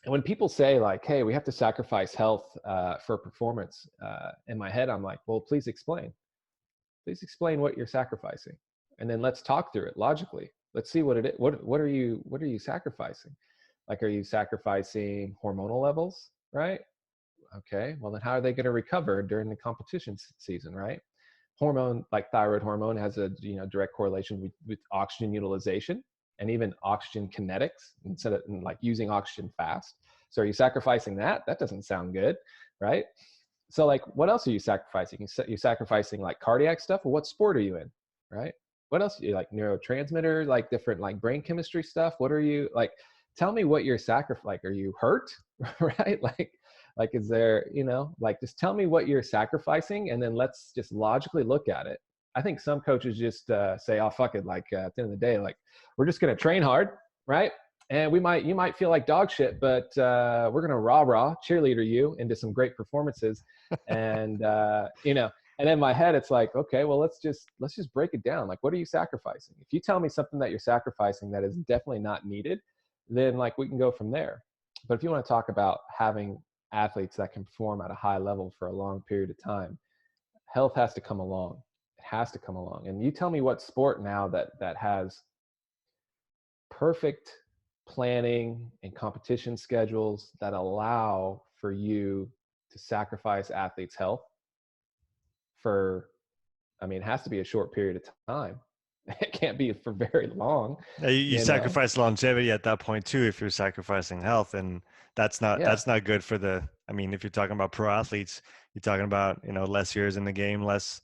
when people say like, hey, we have to sacrifice health for performance, in my head, I'm like, well, please explain what you're sacrificing. And then let's talk through it logically. Let's see what it is. What are you sacrificing? Like, are you sacrificing hormonal levels, right? Okay, well then how are they going to recover during the competition season, right? Hormone like thyroid hormone has a direct correlation with oxygen utilization and even oxygen kinetics instead of like using oxygen fast. So are you sacrificing that? That doesn't sound good, right? So like what else are you sacrificing? You're sacrificing like cardiac stuff. Well, what sport are you in, right? What else are you like neurotransmitter, like different like brain chemistry stuff? What are you like? Tell me what you're sacrificing. Like, are you hurt, right? Like is there, like just tell me what you're sacrificing and then let's just logically look at it. I think some coaches just say, oh fuck it, like at the end of the day, like we're just going to train hard, right? And you might feel like dog shit, but we're going to rah cheerleader you into some great performances. And and in my head it's like, okay, well let's just break it down. Like, what are you sacrificing? If you tell me something that you're sacrificing that is definitely not needed, then like we can go from there. But if you want to talk about having athletes that can perform at a high level for a long period of time, health has to come along. It has to come along. And you tell me what sport now that has perfect planning and competition schedules that allow for you to sacrifice athletes' health for, I mean, it has to be a short period of time. It can't be for very long, You you know? sacrifice longevity at that point too if you're sacrificing health, and Yeah, that's not good for the. I mean, if you're talking about pro athletes, you're talking about less years in the game, less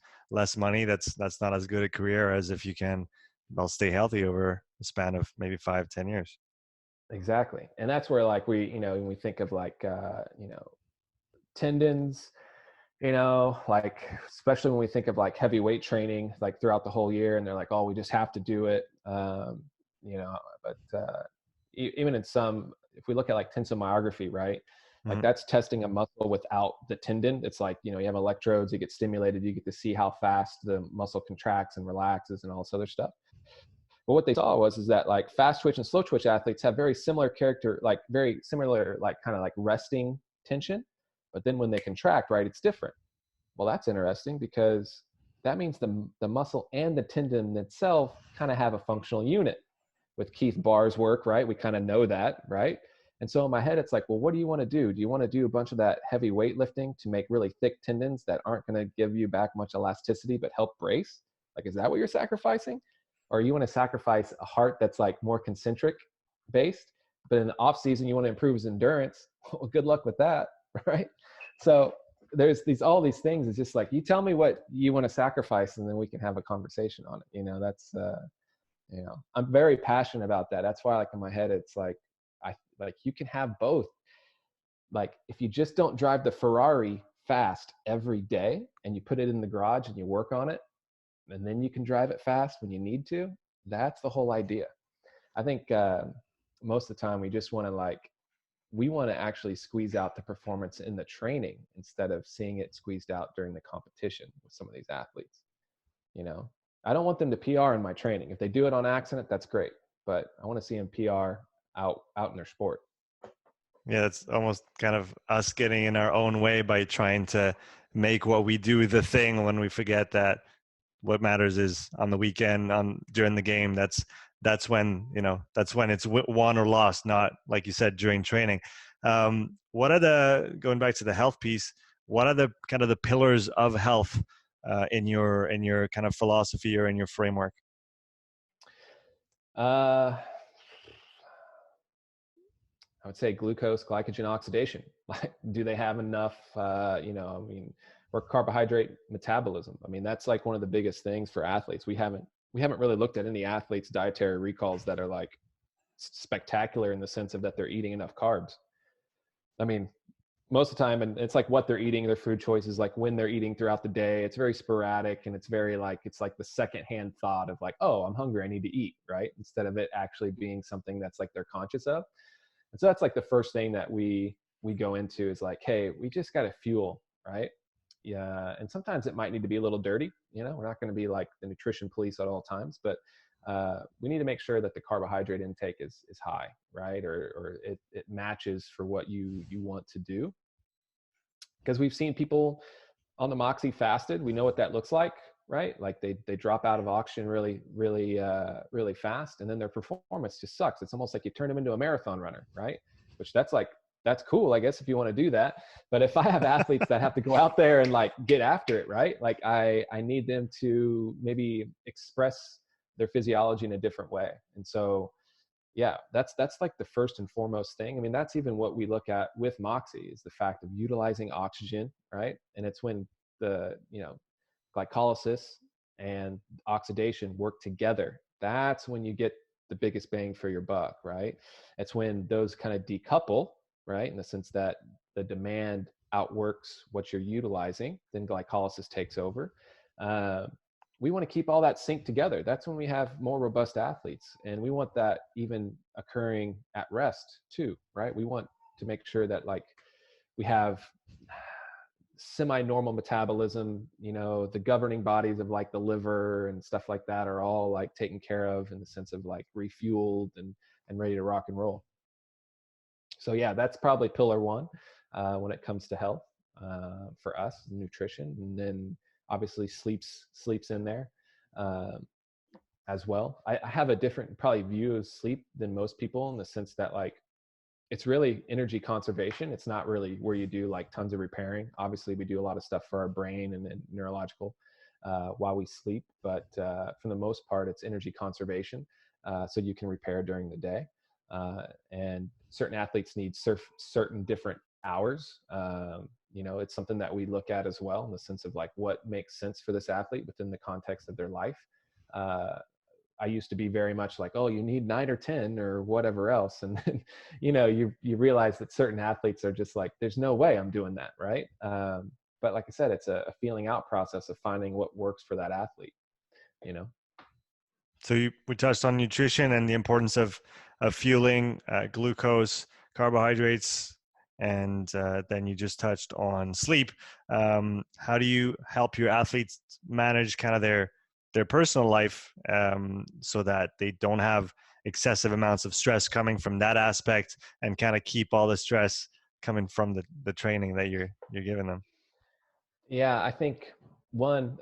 money. That's not as good a career as if you can stay healthy over a span of maybe 5-10 years. exactly. And that's where like when we think of like, tendons, like especially when we think of like heavy weight training, like throughout the whole year, and they're like, oh, we just have to do it. But even in some, if we look at like tensomyography, right? Like Hmm. that's testing a muscle without the tendon. It's like, you have electrodes, you get stimulated, you get to see how fast the muscle contracts and relaxes and all this other stuff. But what they saw is that like fast twitch and slow twitch athletes have very similar character, like very similar, like kind of like resting tension. But then when they contract, right, it's different. Well, that's interesting because that means the muscle and the tendon itself kind of have a functional unit. With Keith Barr's work, right? We kind of know that, right? And so in my head, it's like, well, what do you want to do? Do you want to do a bunch of that heavy weightlifting to make really thick tendons that aren't going to give you back much elasticity but help brace? Like, is that what you're sacrificing? or you want to sacrifice a heart that's like more concentric based, but in the off season you want to improve his endurance. Well, good luck with that, right? So there's all these things. It's just like, you tell me what you want to sacrifice, and then we can have a conversation on it. That's I'm very passionate about that. That's why, like, in my head, it's like, you can have both. Like, if you just don't drive the Ferrari fast every day and you put it in the garage and you work on it, and then you can drive it fast when you need to, that's the whole idea. I think most of the time we just want to we want to actually squeeze out the performance in the training instead of seeing it squeezed out during the competition with some of these athletes. I don't want them to PR in my training. If they do it on accident, that's great, but I want to see them PR out in their sport. Yeah, it's almost kind of us getting in our own way by trying to make what we do the thing, when we forget that what matters is on the weekend, during the game. That's when it's won or lost, not, like you said, during training. Going back to the health piece, what are the kind of the pillars of health in your kind of philosophy or in your framework? I would say glucose, glycogen oxidation. Like, do they have enough, or carbohydrate metabolism? I mean, that's like one of the biggest things for athletes. We haven't really looked at any athletes' dietary recalls that are like spectacular in the sense of that they're eating enough carbs. I mean, most of the time, and it's like what they're eating, their food choices, like when they're eating throughout the day, it's very sporadic, and it's like the secondhand thought of like, oh, I'm hungry, I need to eat, right? Instead of it actually being something that's like they're conscious of. And so that's like the first thing that we go into is like, hey, we just got to fuel, right? Yeah. And sometimes it might need to be a little dirty. We're not going to be like the nutrition police at all times, but we need to make sure that the carbohydrate intake is high, right? Or it matches for what you want to do. Because we've seen people on the Moxy fasted. We know what that looks like, right? Like they drop out of oxygen really, really, really fast, and then their performance just sucks. It's almost like you turn them into a marathon runner, right? Which that's cool, I guess, if you want to do that. But if I have athletes that have to go out there and like get after it, right? Like I need them to maybe express their physiology in a different way. And so, yeah, that's like the first and foremost thing. I mean, that's even what we look at with Moxy, is the fact of utilizing oxygen, right? And it's when the, glycolysis and oxidation work together. That's when you get the biggest bang for your buck, right? It's when those kind of decouple, right? In the sense that the demand outworks what you're utilizing, then glycolysis takes over. We want to keep all that synced together. That's when we have more robust athletes. And we want that even occurring at rest too, right? We want to make sure that like we have semi-normal metabolism, the governing bodies of like the liver and stuff like that are all like taken care of in the sense of like refueled and ready to rock and roll. So yeah, that's probably pillar one when it comes to health for us, nutrition. And then obviously sleeps in there as well. I have a different probably view of sleep than most people, in the sense that like it's really energy conservation. It's not really where you do like tons of repairing. Obviously we do a lot of stuff for our brain and neurological while we sleep, but for the most part it's energy conservation, so you can repair during the day. And certain athletes need certain different hours. It's something that we look at as well, in the sense of like what makes sense for this athlete within the context of their life. I used to be very much like, oh, you need 9 or 10 or whatever else. And then, you realize that certain athletes are just like, there's no way I'm doing that. Right. But like I said, it's a feeling out process of finding what works for that athlete, So we touched on nutrition and the importance of fueling, glucose, carbohydrates, and then you just touched on sleep. How do you help your athletes manage kind of their personal life so that they don't have excessive amounts of stress coming from that aspect, and kind of keep all the stress coming from the training that you're giving them? Yeah, I think one,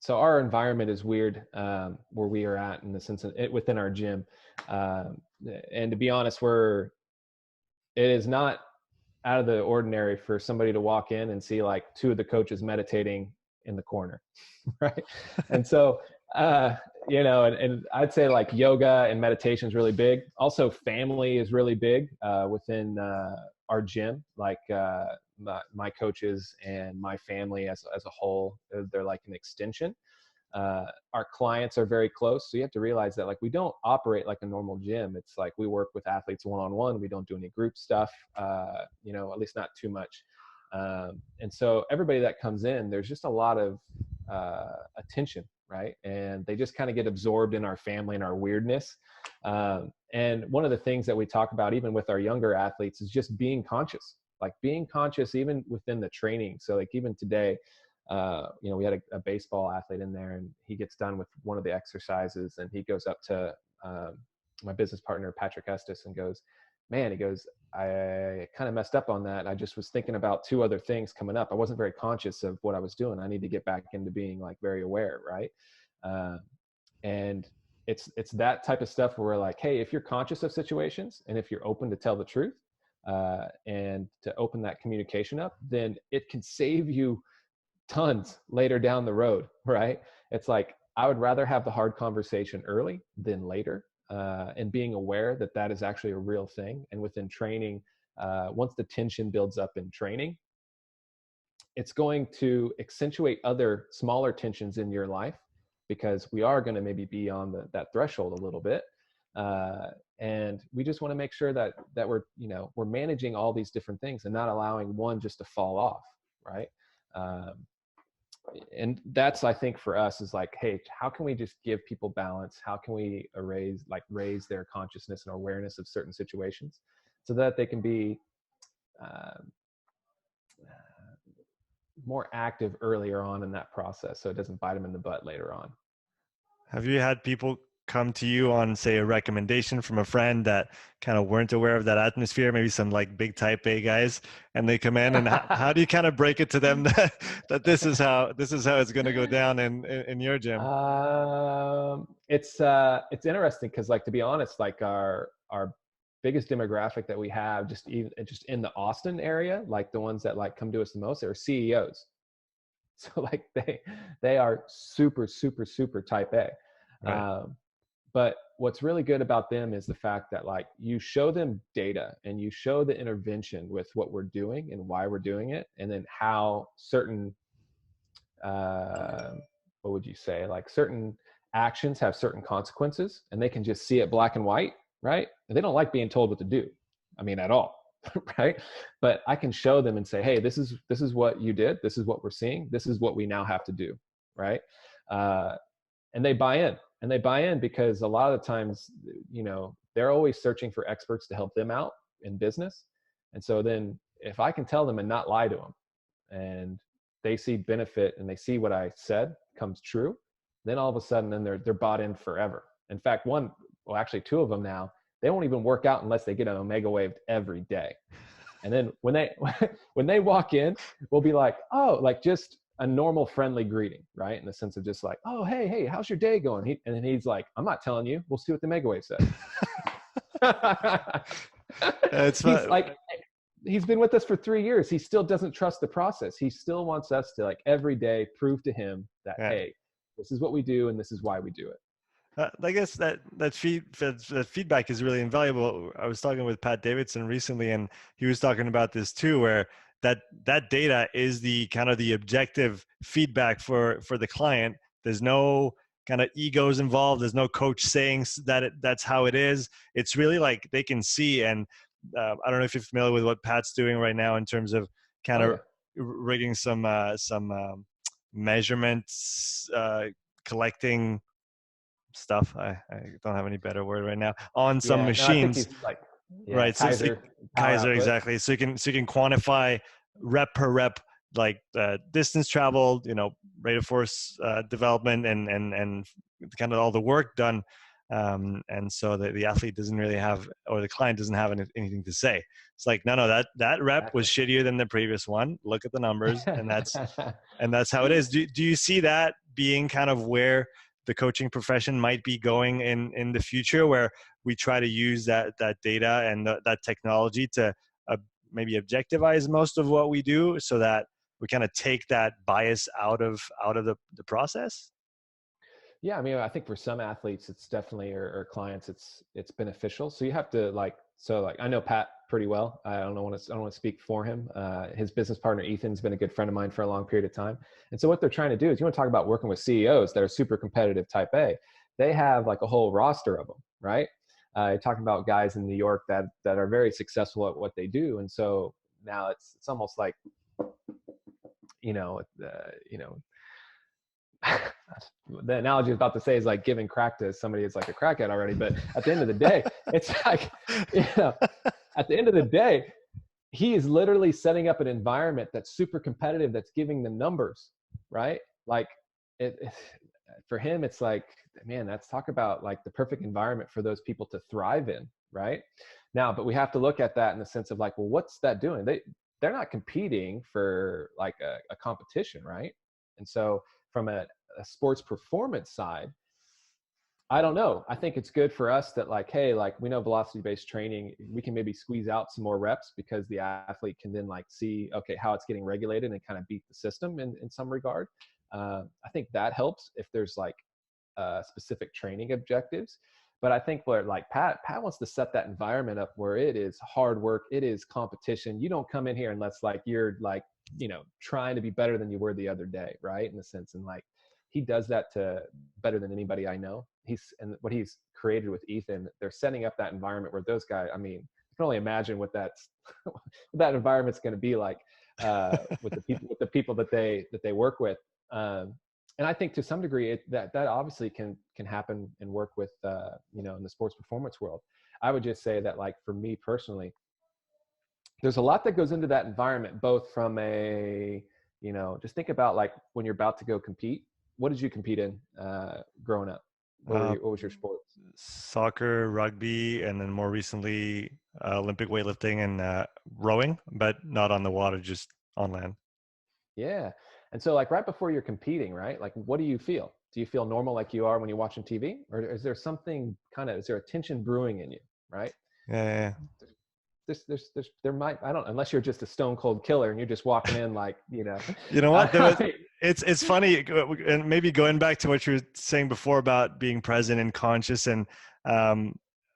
so our environment is weird where we are at, in the sense of it within our gym. And to be honest, it is not out of the ordinary for somebody to walk in and see like 2 of the coaches meditating in the corner, right? And so, you know, and I'd say like yoga and meditation is really big. Also, family is really big within our gym. Like my coaches and my family as a whole, they're like an extension. Our clients are very close. So you have to realize that like we don't operate like a normal gym. It's like we work with athletes one-on-one. We don't do any group stuff, you know, at least not too much. And so everybody that comes in, there's just a lot of attention, right? And they just kind of get absorbed in our family and our weirdness. And one of the things that we talk about, even with our younger athletes, is just being conscious, like being conscious even within the training. So like even today, you know, we had a baseball athlete in there, and he gets done with one of the exercises, and he goes up to my business partner, Patrick Estes, and goes, man, he goes, I kind of messed up on that. I just was thinking about two other things coming up. I wasn't very conscious of what I was doing. I need to get back into being like very aware. Right. And it's that type of stuff where we're like, hey, if you're conscious of situations and if you're open to tell the truth and to open that communication up, then it can save you tons later down the road. Right. It's like, I would rather have the hard conversation early than later. And being aware that that is actually a real thing. And within training, once the tension builds up in training, it's going to accentuate other smaller tensions in your life, because we are going to maybe be on that threshold a little bit. And we just want to make sure that we're, you know, we're managing all these different things and not allowing one just to fall off. Right. And that's, I think for us is like, hey, how can we just give people balance? How can we raise their consciousness and awareness of certain situations so that they can be more active earlier on in that process, so it doesn't bite them in the butt later on. Have you had people come to you on, say, a recommendation from a friend that kind of weren't aware of that atmosphere, maybe some like big type A guys, and they come in, and how do you kind of break it to them that this is how it's going to go down in your gym? It's interesting because, like, to be honest, like our biggest demographic that we have just in the Austin area, like the ones that like come to us the most, are CEOs. So like they are super type A. Right. But what's really good about them is the fact that like you show them data and you show the intervention with what we're doing and why we're doing it, and then how certain what would you say, like certain actions have certain consequences, and they can just see it black and white, right? And they don't like being told what to do, I mean, at all. Right? But I can show them and say, hey, this is what you did, this is what we're seeing, this is what we now have to do. Right? And they buy in, because a lot of the times, you know, they're always searching for experts to help them out in business. And so then if I can tell them and not lie to them, and they see benefit and they see what I said comes true, then all of a sudden, then they're bought in forever. In fact, actually two of them now, they won't even work out unless they get an Omegawave every day. And then when they walk in, we'll be like, oh, like just a normal friendly greeting, right? In the sense of just like, oh, hey, how's your day going? And then he's like, I'm not telling you. We'll see what the Omegawave says. He's like, he's been with us for 3 years. He still doesn't trust the process. He still wants us to like every day prove to him that, hey, this is what we do and this is why we do it. I guess that feedback is really invaluable. I was talking with Pat Davidson recently, and he was talking about this too, where that data is the kind of the objective feedback for the client. There's no kind of egos involved. There's no coach saying that's how it is. It's really like they can see. And I don't know if you're familiar with what Pat's doing right now in terms of kind of rigging some measurements, collecting stuff. I don't have any better word right now on some machines. No, like, right. Kaiser, exactly. So you can quantify rep per rep, like distance traveled, you know, rate of force development, and kind of all the work done. And so the athlete doesn't really have, or the client doesn't have anything to say. It's like, no, that rep was shittier than the previous one. Look at the numbers, and that's how it is. Do you see that being kind of where the coaching profession might be going in the future, where we try to use that data and that technology to maybe objectivize most of what we do, so that we kind of take that bias out of the process? Yeah, I mean, I think for some athletes, it's definitely, or clients, it's beneficial. So you have to I know Pat pretty well. I don't want to speak for him. His business partner Ethan's been a good friend of mine for a long period of time. And so what they're trying to do is, you want to talk about working with CEOs that are super competitive type A. They have like a whole roster of them, right? You're talking about guys in New York that are very successful at what they do, and so now it's almost like, you know, the analogy I was about to say is like giving crack to somebody that's like a crackhead already. But at the end of the day, it's like, at the end of the day, he is literally setting up an environment that's super competitive, that's giving the numbers, right? Like for him, it's like, man, that's talk about like the perfect environment for those people to thrive in, right? Now, but we have to look at that in the sense of like, well, what's that doing? They're not competing for like a competition, right? And so from a sports performance side, I don't know. I think it's good for us that like, hey, like we know velocity-based training, we can maybe squeeze out some more reps because the athlete can then like see, okay, how it's getting regulated and kind of beat the system in some regard. I think that helps if there's like specific training objectives. But I think where like Pat wants to set that environment up where it is hard work, it is competition. You don't come in here unless like you're like, trying to be better than you were the other day, right? In the sense, and like he does that to better than anybody I know. And what he's created with Ethan, they're setting up that environment where those guys, I mean, you can only imagine what what that environment's going to be like with the people that they work with. And I think to some degree that obviously can happen and work with in the sports performance world. I would just say that like for me personally, there's a lot that goes into that environment, both from just think about like when you're about to go compete. What did you compete in growing up? What was your sport? Soccer, rugby, and then more recently Olympic weightlifting and rowing, but not on the water, just on land. Yeah. And so like right before you're competing, right? Like what do you feel? Do you feel normal like you are when you're watching TV? Or is there something is there a tension brewing in you, right? Yeah. There might, I don't, unless you're just a stone cold killer and you're just walking in like, You know what? It's funny, and maybe going back to what you were saying before about being present and conscious. And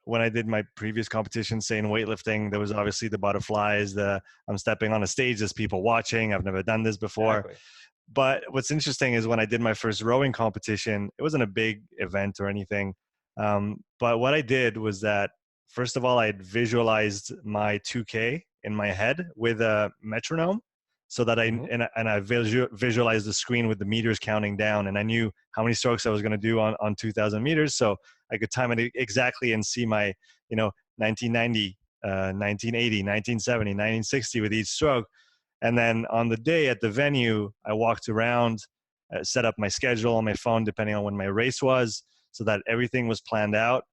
when I did my previous competition, say in weightlifting, there was obviously the butterflies, I'm stepping on a stage, there's people watching. I've never done this before. Exactly. But what's interesting is when I did my first rowing competition, it wasn't a big event or anything. But what I did was that, first of all, I had visualized my 2K in my head with a metronome, so that I visualized the screen with the meters counting down, and I knew how many strokes I was going to do on 2,000 meters, so I could time it exactly and see my 1990, 1980, 1970, 1960 with each stroke. And then on the day at the venue, I walked around, set up my schedule on my phone depending on when my race was, so that everything was planned out.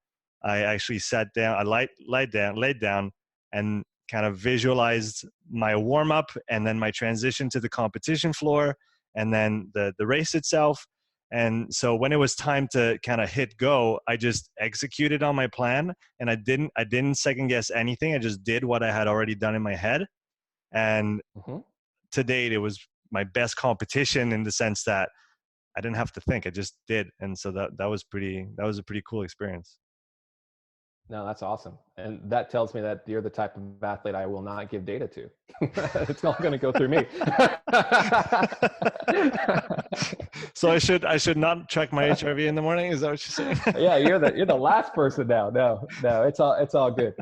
I actually sat down, I laid down and kind of visualized my warm up and then my transition to the competition floor and then the race itself. And so when it was time to kind of hit go, I just executed on my plan, and I didn't second guess anything. I just did what I had already done in my head. And to date, it was my best competition in the sense that I didn't have to think, I just did. And so that was a pretty cool experience. No, that's awesome. And that tells me that you're the type of athlete I will not give data to. It's all going to go through me. So I should not check my HRV in the morning. Is that what you're saying? Yeah, you're the last person now. No, it's all good.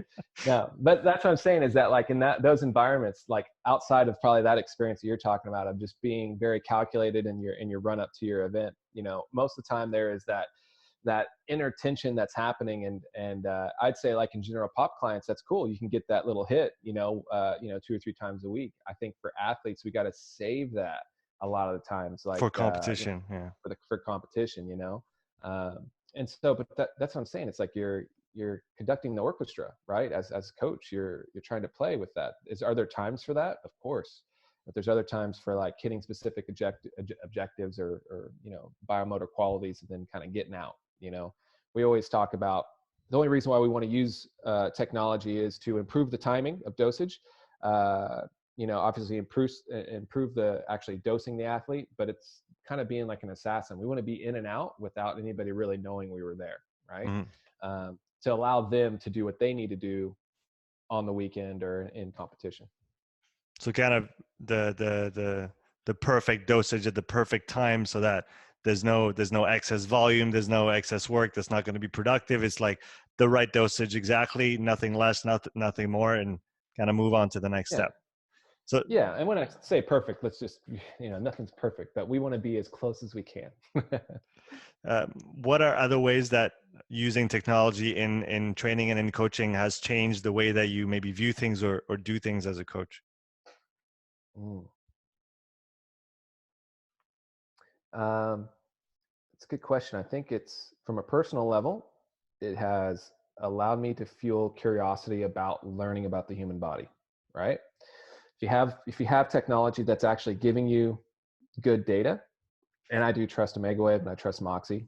No, but that's what I'm saying is that like in those environments, like outside of probably that experience that you're talking about of just being very calculated in your run up to your event, most of the time there is that inner tension that's happening. And I'd say like in general pop clients, that's cool. You can get that little hit, 2 or 3 times a week. I think for athletes, we got to save that a lot of the times, like for competition, for competition, and so, but that's what I'm saying. It's like you're conducting the orchestra, right? As a coach, you're trying to play with that. Are there times for that? Of course. But there's other times for like hitting specific objectives or biomotor qualities and then kind of getting out. We always talk about the only reason why we want to use technology is to improve the timing of dosage. obviously improve the actually dosing the athlete, but it's kind of being like an assassin. We want to be in and out without anybody really knowing we were there, right? Mm-hmm. To allow them to do what they need to do on the weekend or in competition. So kind of the perfect dosage at the perfect time, so that there's no excess volume, there's no excess work that's not going to be productive. It's like the right dosage, exactly, nothing less, nothing more, and kind of move on to the next Yeah. step. So Yeah, and when I say perfect, let's just, nothing's perfect, but we want to be as close as we can. what are other ways that using technology in training and in coaching has changed the way that you maybe view things or do things as a coach? Mm. It's a good question. I think it's from a personal level, it has allowed me to fuel curiosity about learning about the human body, right? If you have technology that's actually giving you good data, and I do trust Omegawave and I trust Moxy,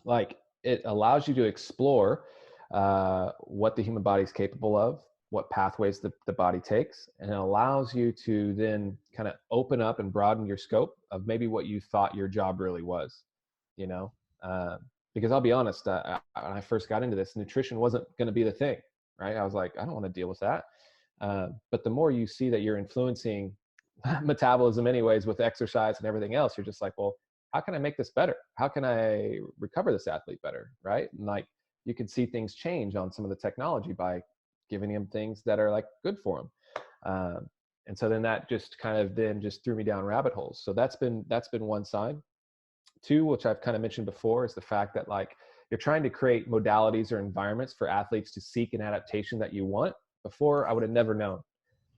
like it allows you to explore what the human body is capable of, what pathways the body takes, and it allows you to then kind of open up and broaden your scope of maybe what you thought your job really was, you know. uh, because I'll be honest, when I first got into this, nutrition wasn't going to be the thing, right? I was like, I don't want to deal with that. But the more you see that you're influencing metabolism anyways with exercise and everything else, you're just like, well, how can I make this better? How can I recover this athlete better, right? And like you can see things change on some of the technology by giving him things that are like good for him. And so then that just kind of then just threw me down rabbit holes. So that's been one side. Two, which I've kind of mentioned before, is the fact that like you're trying to create modalities or environments for athletes to seek an adaptation that you want. Before, I would have never known.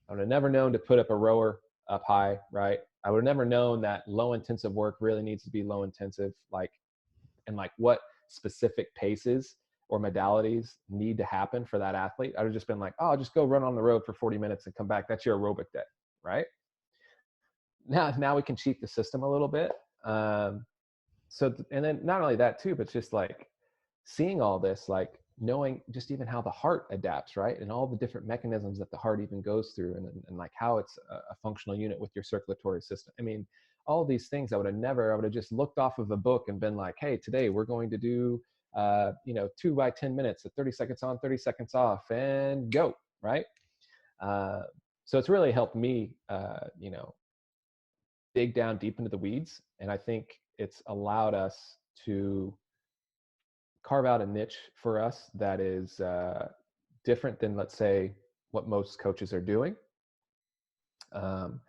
I would have never known to put up a rower up high, right? I would have never known that low intensive work really needs to be low intensive, and like what specific paces or modalities need to happen for that athlete. I would have just been like, oh, I'll just go run on the road for 40 minutes and come back. That's your aerobic day, right? Now we can cheat the system a little bit. And then not only that too, but just like seeing all this, like knowing just even how the heart adapts, right? And all the different mechanisms that the heart even goes through, and like how it's a functional unit with your circulatory system. I mean, all these things I would have just looked off of a book and been like, hey, today we're going to do 2 by 10 minutes at 30 seconds on, 30 seconds off, and go, right? So it's really helped me dig down deep into the weeds, and I think it's allowed us to carve out a niche for us that is different than, let's say, what most coaches are doing. And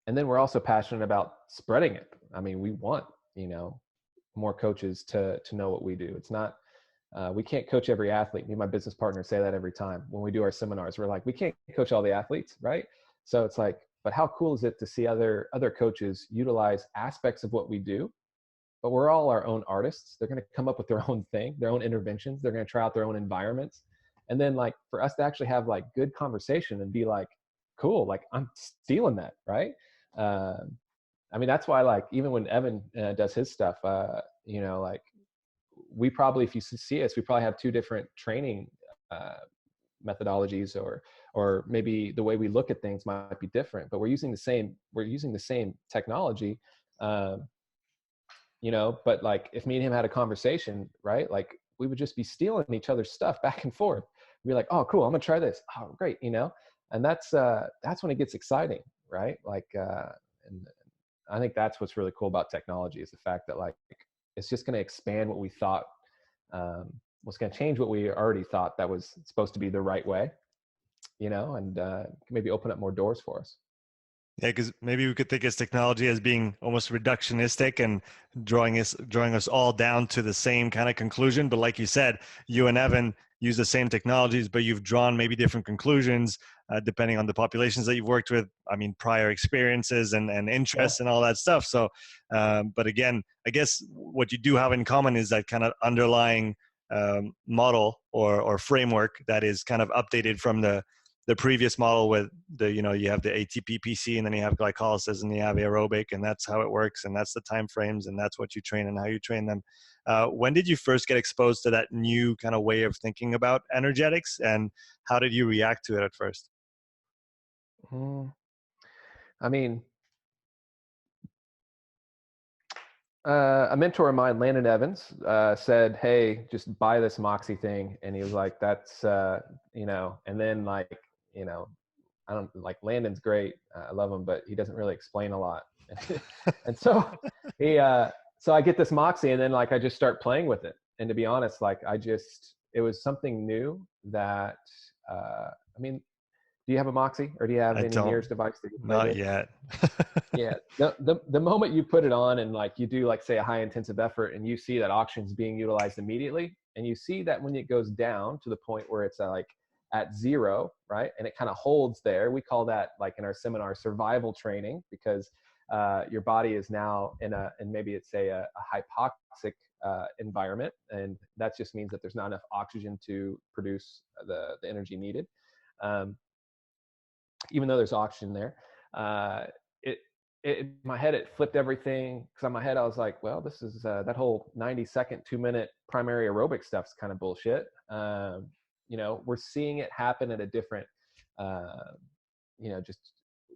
then we're also passionate about spreading it. I mean, we want, more coaches to know what we do. It's not, we can't coach every athlete. Me and my business partner say that every time when we do our seminars. We're like, we can't coach all the athletes, right? So it's like, but how cool is it to see other coaches utilize aspects of what we do? But we're all our own artists. They're going to come up with their own thing, their own interventions. They're going to try out their own environments. And then like for us to actually have like good conversation and be like, cool, like I'm stealing that, right? I mean, that's why like even when Evan does his stuff, like we probably, if you see us, we probably have two different training methodologies, or maybe the way we look at things might be different, but we're using the same technology. But like if me and him had a conversation, right, like we would just be stealing each other's stuff back and forth. We'd be like, oh cool, I'm gonna try this. Oh great. And that's when it gets exciting, right? Like and I think that's what's really cool about technology, is the fact that like it's just going to expand what we thought was going to change what we already thought that was supposed to be the right way, and maybe open up more doors for us. Yeah, because maybe we could think of technology as being almost reductionistic and drawing us all down to the same kind of conclusion. But like you said, you and Evan use the same technologies, but you've drawn maybe different conclusions depending on the populations that you've worked with. I mean, prior experiences and interests and all that stuff. So, but again, I guess what you do have in common is that kind of underlying model or framework that is kind of updated from the previous model with you have the ATP PC, and then you have glycolysis, and you have aerobic, and that's how it works, and that's the time frames, and that's what you train and how you train them. When did you first get exposed to that new kind of way of thinking about energetics, and how did you react to it at first? Mm, I mean, a mentor of mine, Landon Evans, said, "Hey, just buy this Moxy thing," and he was like, "That's And then you know, I don't like Landon's great. I love him, but he doesn't really explain a lot. And so he, so I get this Moxy, and then I just start playing with it. And to be honest, it was something new that, I mean, do you have a Moxy, or do you have I any don't, Nears device that you play not with? yet. Yeah. The moment you put it on and you do say a high intensive effort and you see that oxygen's being utilized immediately, and you see that when it goes down to the point where it's at zero, right? And it kind of holds there. We call that in our seminar survival training, because your body is now and maybe it's a hypoxic environment, and that just means that there's not enough oxygen to produce the energy needed. Even though there's oxygen there, uh, it, in my head, it flipped everything. Because in my head, I was like, well, this is that whole 90-second, 2-minute primary aerobic stuff's kind of bullshit. We're seeing it happen at a different, just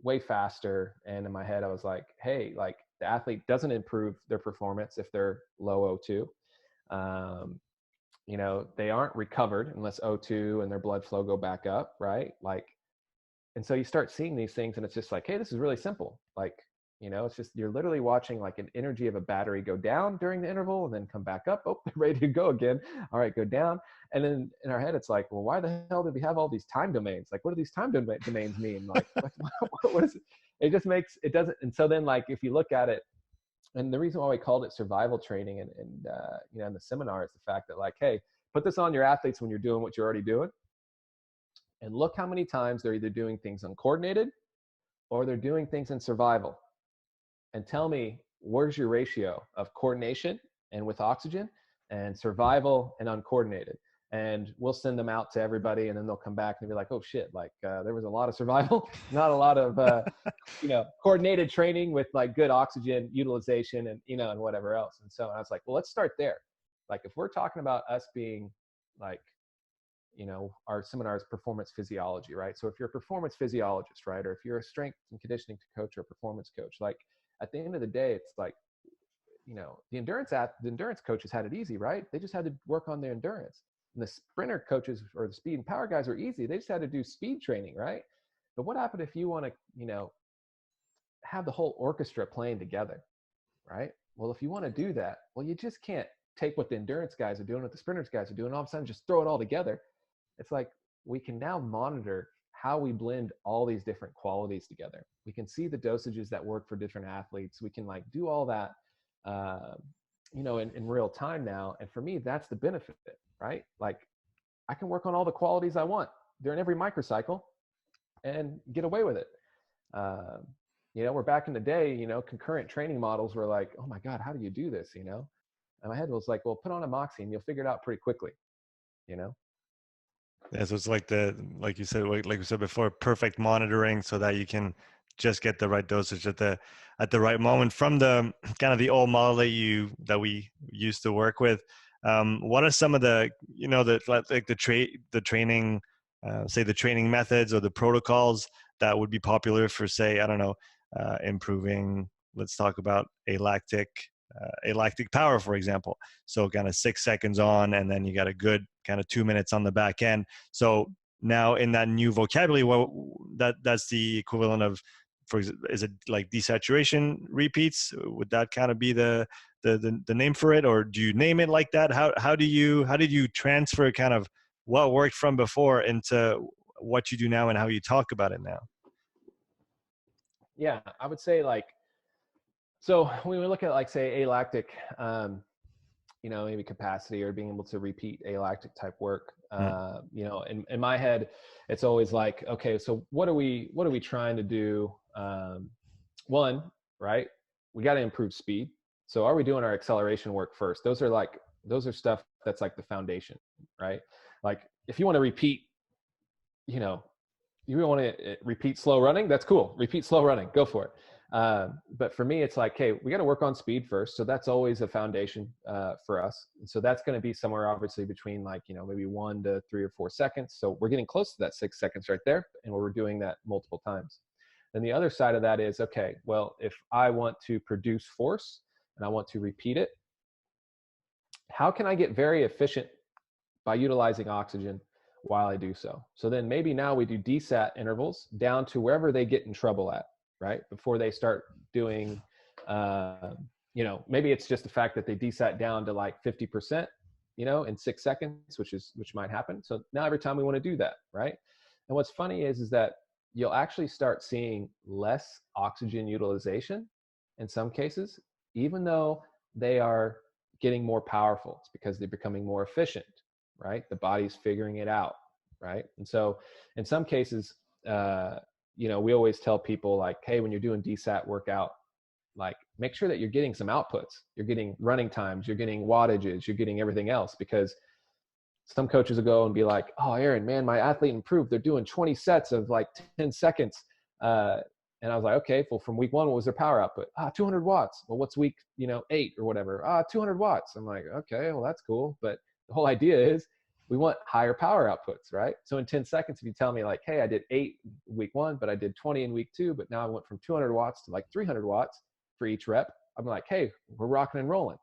way faster. And in my head, I was like, hey, the athlete doesn't improve their performance if they're low O2. They aren't recovered unless O2 and their blood flow go back up, right? And so you start seeing these things, and it's just hey, this is really simple. It's just, you're literally watching an energy of a battery go down during the interval and then come back up. Oh, they're ready to go again. All right, go down. And then in our head, it's well, why the hell did we have all these time domains? What do these time domains mean? What is it? It just makes, it doesn't. And so then if you look at it, and the reason why we called it survival training and in the seminar is the fact that hey, put this on your athletes when you're doing what you're already doing. And look how many times they're either doing things uncoordinated or they're doing things in survival. And tell me, where's your ratio of coordination and with oxygen and survival and uncoordinated? And we'll send them out to everybody, and then they'll come back and be like, oh shit, there was a lot of survival, not a lot of, coordinated training with good oxygen utilization and, and whatever else. And so I was like, well, let's start there. If we're talking about us being our seminar is performance physiology, right? So if you're a performance physiologist, right, or if you're a strength and conditioning coach or a performance coach, at the end of the day, it's the endurance coaches had it easy, right? They just had to work on their endurance. And the sprinter coaches or the speed and power guys are easy. They just had to do speed training, right? But what happened if you want to, have the whole orchestra playing together, right? Well, if you want to do that, well, you just can't take what the endurance guys are doing, what the sprinters guys are doing, all of a sudden just throw it all together. It's we can now monitor how we blend all these different qualities together. We can see the dosages that work for different athletes. We can do all that, in real time now. And for me, that's the benefit, right? I can work on all the qualities I want during every microcycle and get away with it. We're back in the day, concurrent training models were oh my God, how do you do this? And my head was well, put on a Moxy and you'll figure it out pretty quickly, Yeah, so it's like you said, like we said before, perfect monitoring so that you can just get the right dosage at the right moment from the kind of the old model that we used to work with. What are some of the the training, say the training methods or the protocols that would be popular for, say, I don't know, improving? Let's talk about lactic power, for example. So kind of 6 seconds on, and then you got a good kind of 2 minutes on the back end. So now in that new vocabulary, that's the equivalent of, is it like desaturation repeats? Would that kind of be the name for it, or do you name it like that? How did you transfer kind of what worked from before into what you do now and how you talk about it now? Yeah, I would say so when we look at say alactic, maybe capacity or being able to repeat alactic type work, in my head, it's always okay, so what are we trying to do? One, right? We got to improve speed. So are we doing our acceleration work first? Those are stuff that's the foundation, right? If you want to repeat, you want to repeat slow running, that's cool. Repeat slow running, go for it. But for me, it's hey, we got to work on speed first. So that's always a foundation for us. And so that's going to be somewhere obviously between maybe 1 to 3 or 4 seconds. So we're getting close to that 6 seconds right there. And we're doing that multiple times. then the other side of that is, okay, well, if I want to produce force and I want to repeat it, how can I get very efficient by utilizing oxygen while I do so? So then maybe now we do desat intervals down to wherever they get in trouble at, right? Before they start doing, maybe it's just the fact that they desat down to like 50%, in 6 seconds, which might happen. So now every time we want to do that, right? And what's funny is that you'll actually start seeing less oxygen utilization in some cases, even though they are getting more powerful. It's because they're becoming more efficient, right? The body's figuring it out, right? And so in some cases, we always tell people like, hey, when you're doing desat workout, like make sure that you're getting some outputs. You're getting running times, you're getting wattages, you're getting everything else, because some coaches will go and be like, oh, Aaron, man, my athlete improved. They're doing 20 sets of like 10 seconds. And I was like, okay, well, from week 1, what was their power output? 200 watts. Well, what's week, 8 or whatever? 200 watts. I'm like, okay, well, that's cool. But the whole idea is we want higher power outputs, right? So in 10 seconds, if you tell me like, hey, I did 8 week 1, but I did 20 in week 2, but now I went from 200 watts to like 300 watts for each rep, I'm like, hey, we're rocking and rolling.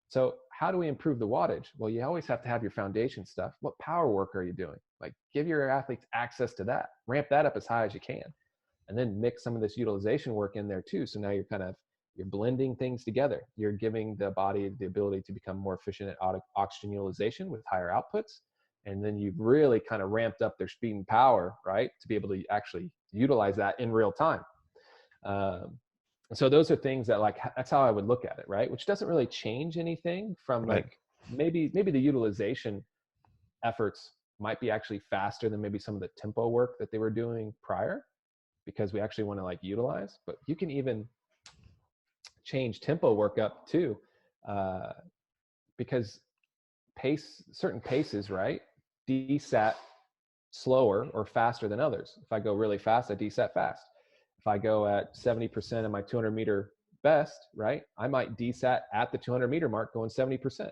So how do we improve the wattage? Well, you always have to have your foundation stuff. What power work are you doing? Like give your athletes access to that, ramp that up as high as you can, and then mix some of this utilization work in there too. So now you're blending things together. You're giving the body the ability to become more efficient at oxygen utilization with higher outputs. And then you've really kind of ramped up their speed and power, right? To be able to actually utilize that in real time. So those are things that that's how I would look at it, right? Which doesn't really change anything from Right. like maybe the utilization efforts might be actually faster than maybe some of the tempo work that they were doing prior, because we actually want to like utilize. But you can even change tempo work up too, because certain paces, right, desat slower or faster than others. If I go really fast, I desat fast. If I go at 70% of my 200 meter best, right, I might desat at the 200 meter mark going 70%.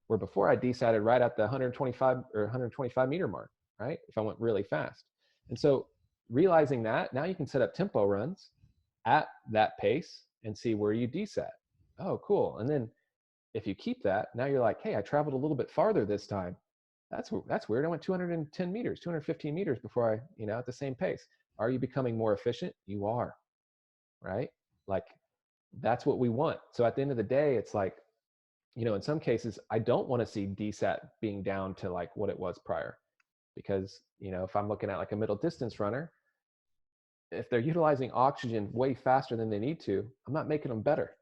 Where before I desatted right at the 125 or 125 meter mark, right, if I went really fast. And so realizing that, now you can set up tempo runs at that pace and see where you desat. Oh, cool. And then if you keep that, now you're like, hey, I traveled a little bit farther this time. That's weird. I went 210 meters, 215 meters before I, at the same pace. Are you becoming more efficient? You are, right? Like that's what we want. So at the end of the day, it's like, in some cases, I don't want to see desat being down to like what it was prior, because, if I'm looking at like a middle distance runner, if they're utilizing oxygen way faster than they need to, I'm not making them better,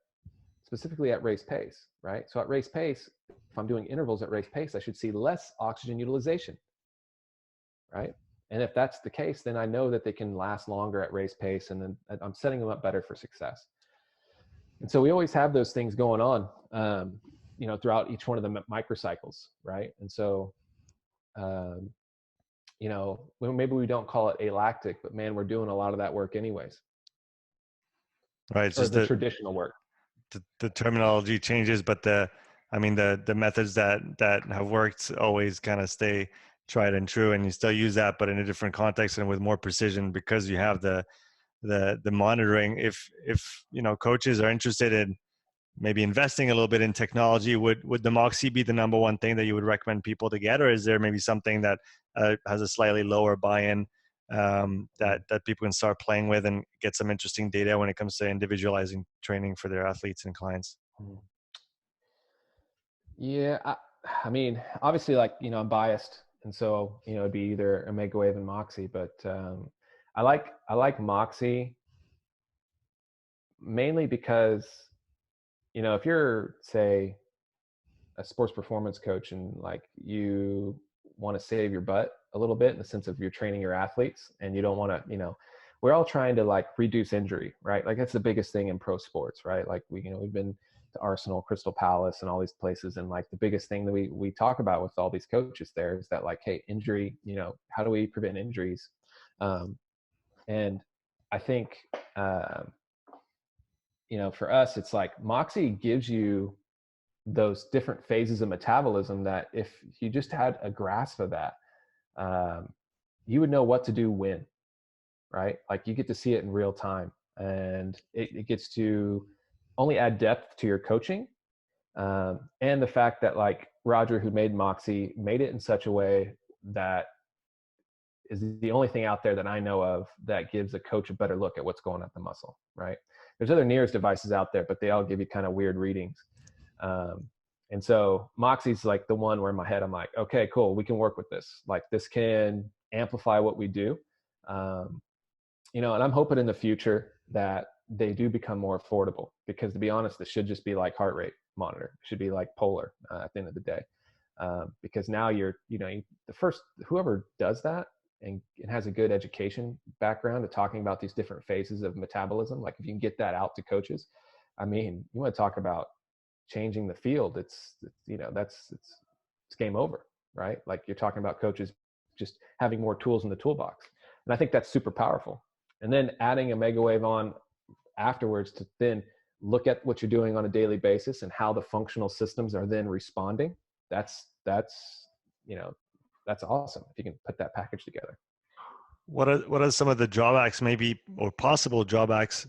specifically at race pace, right? So at race pace, if I'm doing intervals at race pace, I should see less oxygen utilization, right? And if that's the case, then I know that they can last longer at race pace, and then I'm setting them up better for success. And so we always have those things going on, throughout each one of the microcycles, right? And so, maybe we don't call it alactic, but man, we're doing a lot of that work anyways. Right. It's or just the traditional work. the terminology changes, but the methods that have worked always kind of stay tried and true, and you still use that, but in a different context and with more precision, because you have the monitoring. If coaches are interested in maybe investing a little bit in technology, would the Moxy be the number one thing that you would recommend people to get, or is there maybe something that has a slightly lower buy-in that people can start playing with and get some interesting data when it comes to individualizing training for their athletes and clients? Yeah, I mean, obviously, like, I'm biased, and so it'd be either Omegawave and Moxy, but I like Moxy mainly because if you're, say, a sports performance coach and like you want to save your butt a little bit in the sense of you're training your athletes, and you don't want to, we're all trying to like reduce injury, right? Like that's the biggest thing in pro sports, right? Like we've been to Arsenal, Crystal Palace, and all these places, and like the biggest thing that we talk about with all these coaches there is that like, hey, injury, how do we prevent injuries? And I think for us, it's like Moxy gives you those different phases of metabolism that if you just had a grasp of that, you would know what to do when. right? Like you get to see it in real time, and it gets to only add depth to your coaching. And the fact that like Roger, who made Moxy, made it in such a way that is the only thing out there that I know of that gives a coach a better look at what's going on at the muscle, right? There's other NIRS devices out there, but they all give you kind of weird readings. And so Moxy's like the one where in my head, I'm like, okay, cool. We can work with this. Like this can amplify what we do. And I'm hoping in the future that they do become more affordable, because to be honest, this should just be like heart rate monitor. It should be like Polar at the end of the day. Because now whoever does that and has a good education background to talking about these different phases of metabolism, like if you can get that out to coaches, I mean, you want to talk about changing the field. It's game over, right? Like you're talking about coaches just having more tools in the toolbox. And I think that's super powerful. And then adding Omegawave on afterwards to then look at what you're doing on a daily basis and how the functional systems are then responding. That's awesome if you can put that package together. What are some of the drawbacks, maybe, or possible drawbacks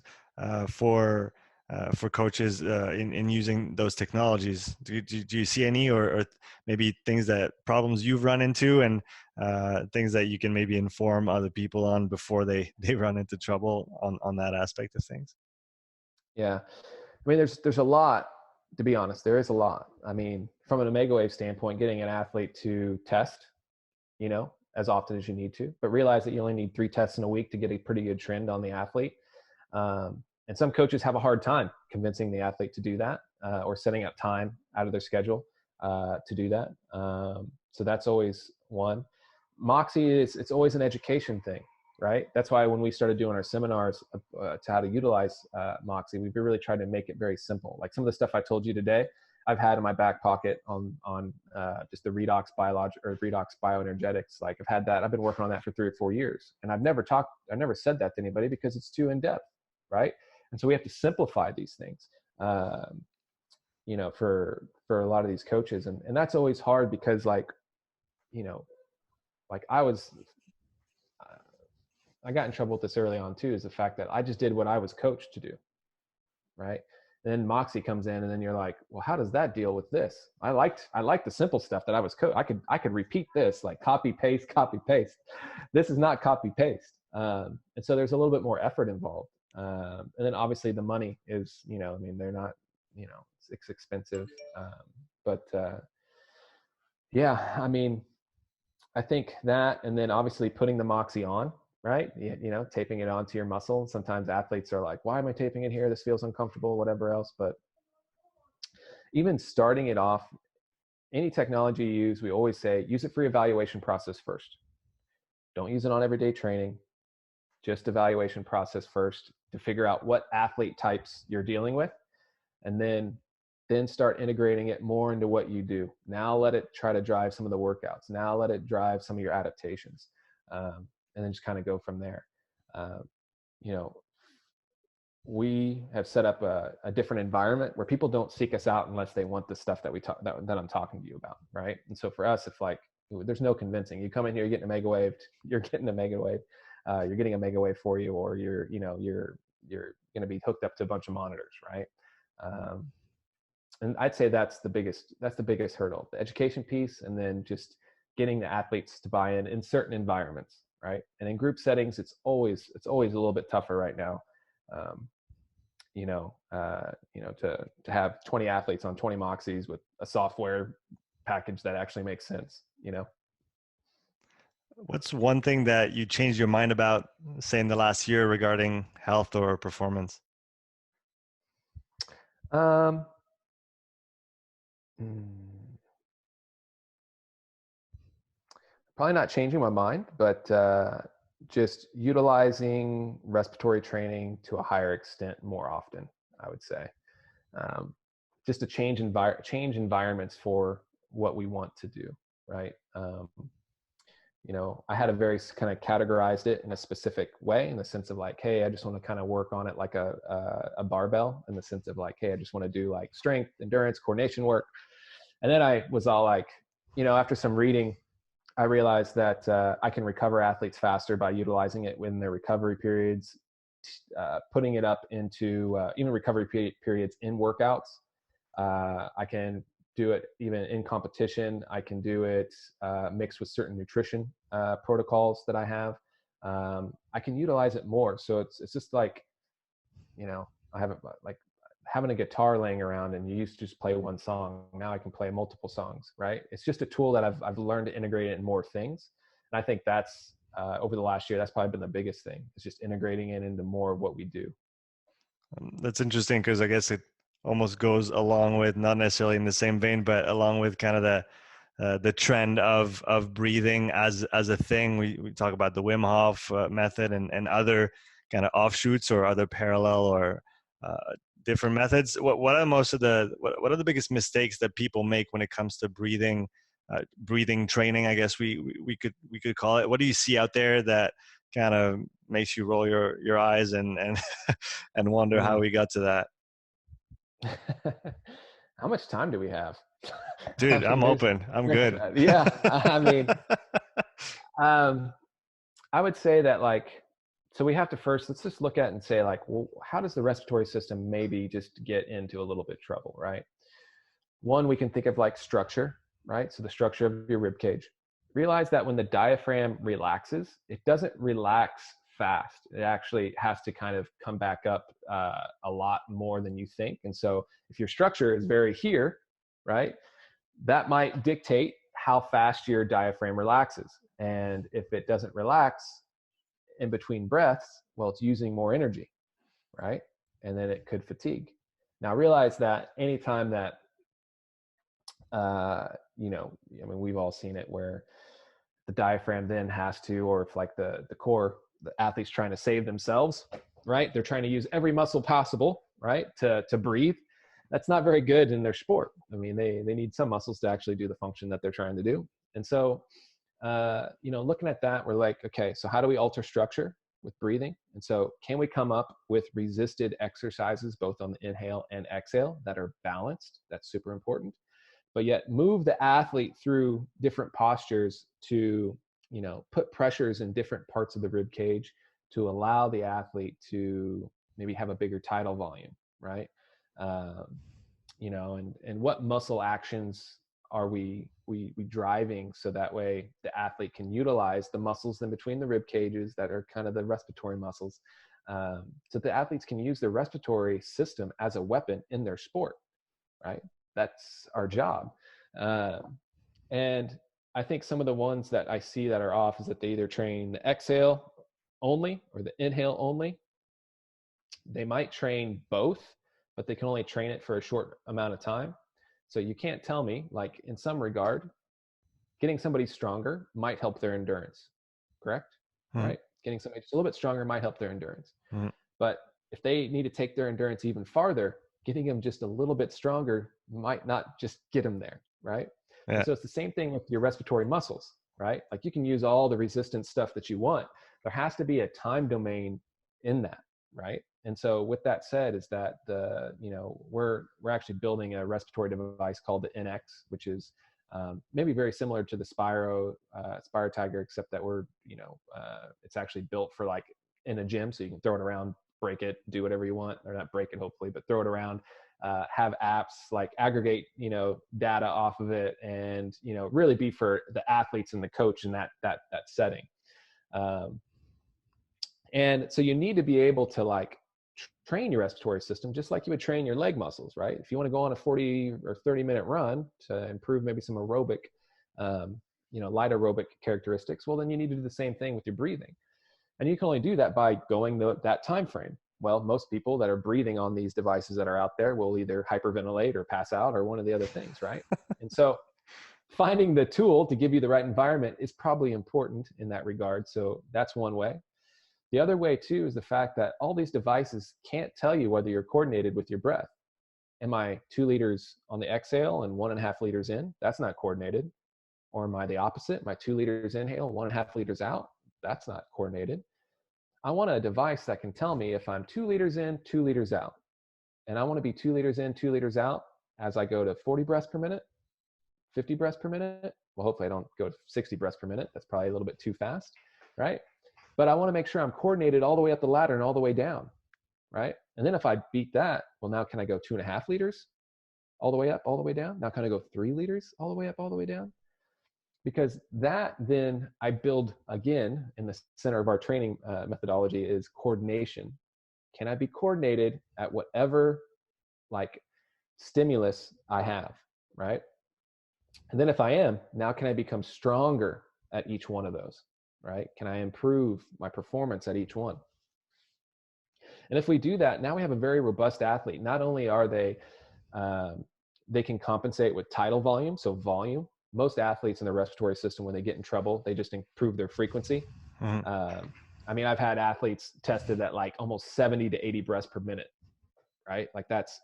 for coaches in using those technologies? Do you see any, or maybe problems you've run into, and things that you can maybe inform other people on before they run into trouble on that aspect of things? Yeah, I mean, there's a lot. To be honest, there is a lot. I mean, from an Omegawave standpoint, getting an athlete to test, as often as you need to, but realize that you only need 3 tests in a week to get a pretty good trend on the athlete. And some coaches have a hard time convincing the athlete to do that, or setting up time out of their schedule to do that. So that's always one. Moxy it's always an education thing, right? That's why when we started doing our seminars to how to utilize Moxy, we really tried to make it very simple. Like some of the stuff I told you today, I've had in my back pocket on just the redox redox bioenergetics. Like I've had that. I've been working on that for 3 or 4 years, and I've never said that to anybody because it's too in depth, right? And so we have to simplify these things, for a lot of these coaches, and that's always hard because like I got in trouble with this early on too, is the fact that I just did what I was coached to do, right? Then Moxy comes in, and then you're like, well, how does that deal with this? I liked the simple stuff that I was I could repeat this, like copy paste. This is not copy paste, and so there's a little bit more effort involved. And then obviously the money is, I mean, they're not, it's expensive, but yeah, I mean, I think that, and then obviously putting the Moxy on, right? Taping it onto your muscle. Sometimes athletes are like, why am I taping it here? This feels uncomfortable, whatever else. But even starting it off, any technology you use, we always say, use it for your evaluation process first. Don't use it on everyday training. Just evaluation process first to figure out what athlete types you're dealing with. And then start integrating it more into what you do. Now let it try to drive some of the workouts. Now let it drive some of your adaptations. And then just kind of go from there. We have set up a different environment where people don't seek us out unless they want the stuff that that I'm talking to you about, right? And so for us, it's like there's no convincing. You come in here, you're getting a Omegawave, you're getting a Omegawave, you're getting a Omegawave for you, or you're going to be hooked up to a bunch of monitors, right? And I'd say that's the biggest hurdle, the education piece, and then just getting the athletes to buy in certain environments, right? And in group settings, it's always a little bit tougher right now. To have 20 athletes on 20 Moxys with a software package that actually makes sense, What's one thing that you changed your mind about, say, in the last year regarding health or performance? Probably not changing my mind, but just utilizing respiratory training to a higher extent more often, I would say. Just to change environments for what we want to do, right? I had a very kind of categorized it in a specific way, in the sense of like, hey, I just want to kind of work on it like a barbell, in the sense of like, hey, I just want to do like strength, endurance, coordination work. And then I was all like, after some reading, I realized that I can recover athletes faster by utilizing it in their recovery periods, putting it up into even recovery periods in workouts. I can do it even in competition. I can do it mixed with certain nutrition protocols that I have. I can utilize it more. So it's just like, I haven't like having a guitar laying around and you used to just play one song. Now I can play multiple songs, right? It's just a tool that I've learned to integrate it in more things. And I think that's over the last year, that's probably been the biggest thing. It's just integrating it into more of what we do. That's interesting because I guess it almost goes along with, not necessarily in the same vein, but along with kind of the trend of breathing as a thing. We talk about the Wim Hof method and other kind of offshoots or other parallel or different methods. What are most of what are the biggest mistakes that people make when it comes to breathing training? I guess we could call it. What do you see out there that kind of makes you roll your eyes and and wonder how we got to that? How much time do we have? Dude, I'm open. I'm good. Yeah. I mean, I would say that so we have to let's just look at it and say well, how does the respiratory system maybe just get into a little bit of trouble, right? One, we can think of structure, right? So the structure of your rib cage. Realize that when the diaphragm relaxes, it doesn't relax fast. It actually has to kind of come back up a lot more than you think. And so if your structure is very here, right, that might dictate how fast your diaphragm relaxes. And if it doesn't relax in between breaths, well, it's using more energy, right? And then it could fatigue. Now realize that anytime that, we've all seen it where the diaphragm then has to, or if the core, the athlete's trying to save themselves, right? They're trying to use every muscle possible, right? To breathe. That's not very good in their sport. I mean, they need some muscles to actually do the function that they're trying to do. And so, looking at that, we're like, okay, so how do we alter structure with breathing? And so can we come up with resisted exercises, both on the inhale and exhale, that are balanced? That's super important. But yet move the athlete through different postures to, put pressures in different parts of the rib cage to allow the athlete to maybe have a bigger tidal volume, right? And what muscle actions are we driving so that way the athlete can utilize the muscles in between the rib cages that are kind of the respiratory muscles, so the athletes can use their respiratory system as a weapon in their sport, right? That's our job. And I think some of the ones that I see that are off is that they either train the exhale only or the inhale only. They might train both, but they can only train it for a short amount of time. So you can't tell me, in some regard, getting somebody stronger might help their endurance, correct? Right? Getting somebody just a little bit stronger might help their endurance. But if they need to take their endurance even farther, getting them just a little bit stronger might not just get them there, right? Yeah. So it's the same thing with your respiratory muscles, right? You can use all the resistance stuff that you want. There has to be a time domain in that, right? And so with that said, is that we're actually building a respiratory device called the NX, which is maybe very similar to the Spiro Tiger, except that it's actually built for in a gym, so you can throw it around, break it, do whatever you want, or not break it hopefully, but throw it around, have apps, aggregate data off of it, and really be for the athletes and the coach in that setting. And so you need to be able to train your respiratory system just like you would train your leg muscles, right? If you want to go on a 40 or 30-minute run to improve maybe some aerobic, light aerobic characteristics, well, then you need to do the same thing with your breathing. And you can only do that by going that time frame. Well, most people that are breathing on these devices that are out there will either hyperventilate or pass out or one of the other things, right? And so finding the tool to give you the right environment is probably important in that regard. So that's one way. The other way too is the fact that all these devices can't tell you whether you're coordinated with your breath. Am I 2 liters on the exhale and 1.5 liters in? That's not coordinated. Or am I the opposite? Am I 2 liters inhale, 1.5 liters out? That's not coordinated. I want a device that can tell me if I'm 2 liters in, 2 liters out. And I want to be 2 liters in, 2 liters out as I go to 40 breaths per minute, 50 breaths per minute, Well, hopefully I don't go 60 breaths per minute. That's probably a little bit too fast, right? But I want to make sure I'm coordinated all the way up the ladder and all the way down, right? And then if I beat that, well, now can I go 2.5 liters all the way up, all the way down? Now can I go 3 liters all the way up, all the way down? Because that then I build, again, in the center of our training methodology is coordination. Can I be coordinated at whatever like stimulus I have, right? And then if I am, now can I become stronger at each one of those, right? Can I improve my performance at each one? And if we do that, now we have a very robust athlete. Not only are they can compensate with tidal volume, so volume. Most athletes in the respiratory system, when they get in trouble, they just improve their frequency. I mean, I've had athletes tested at like almost 70 to 80 breaths per minute, right? Like that's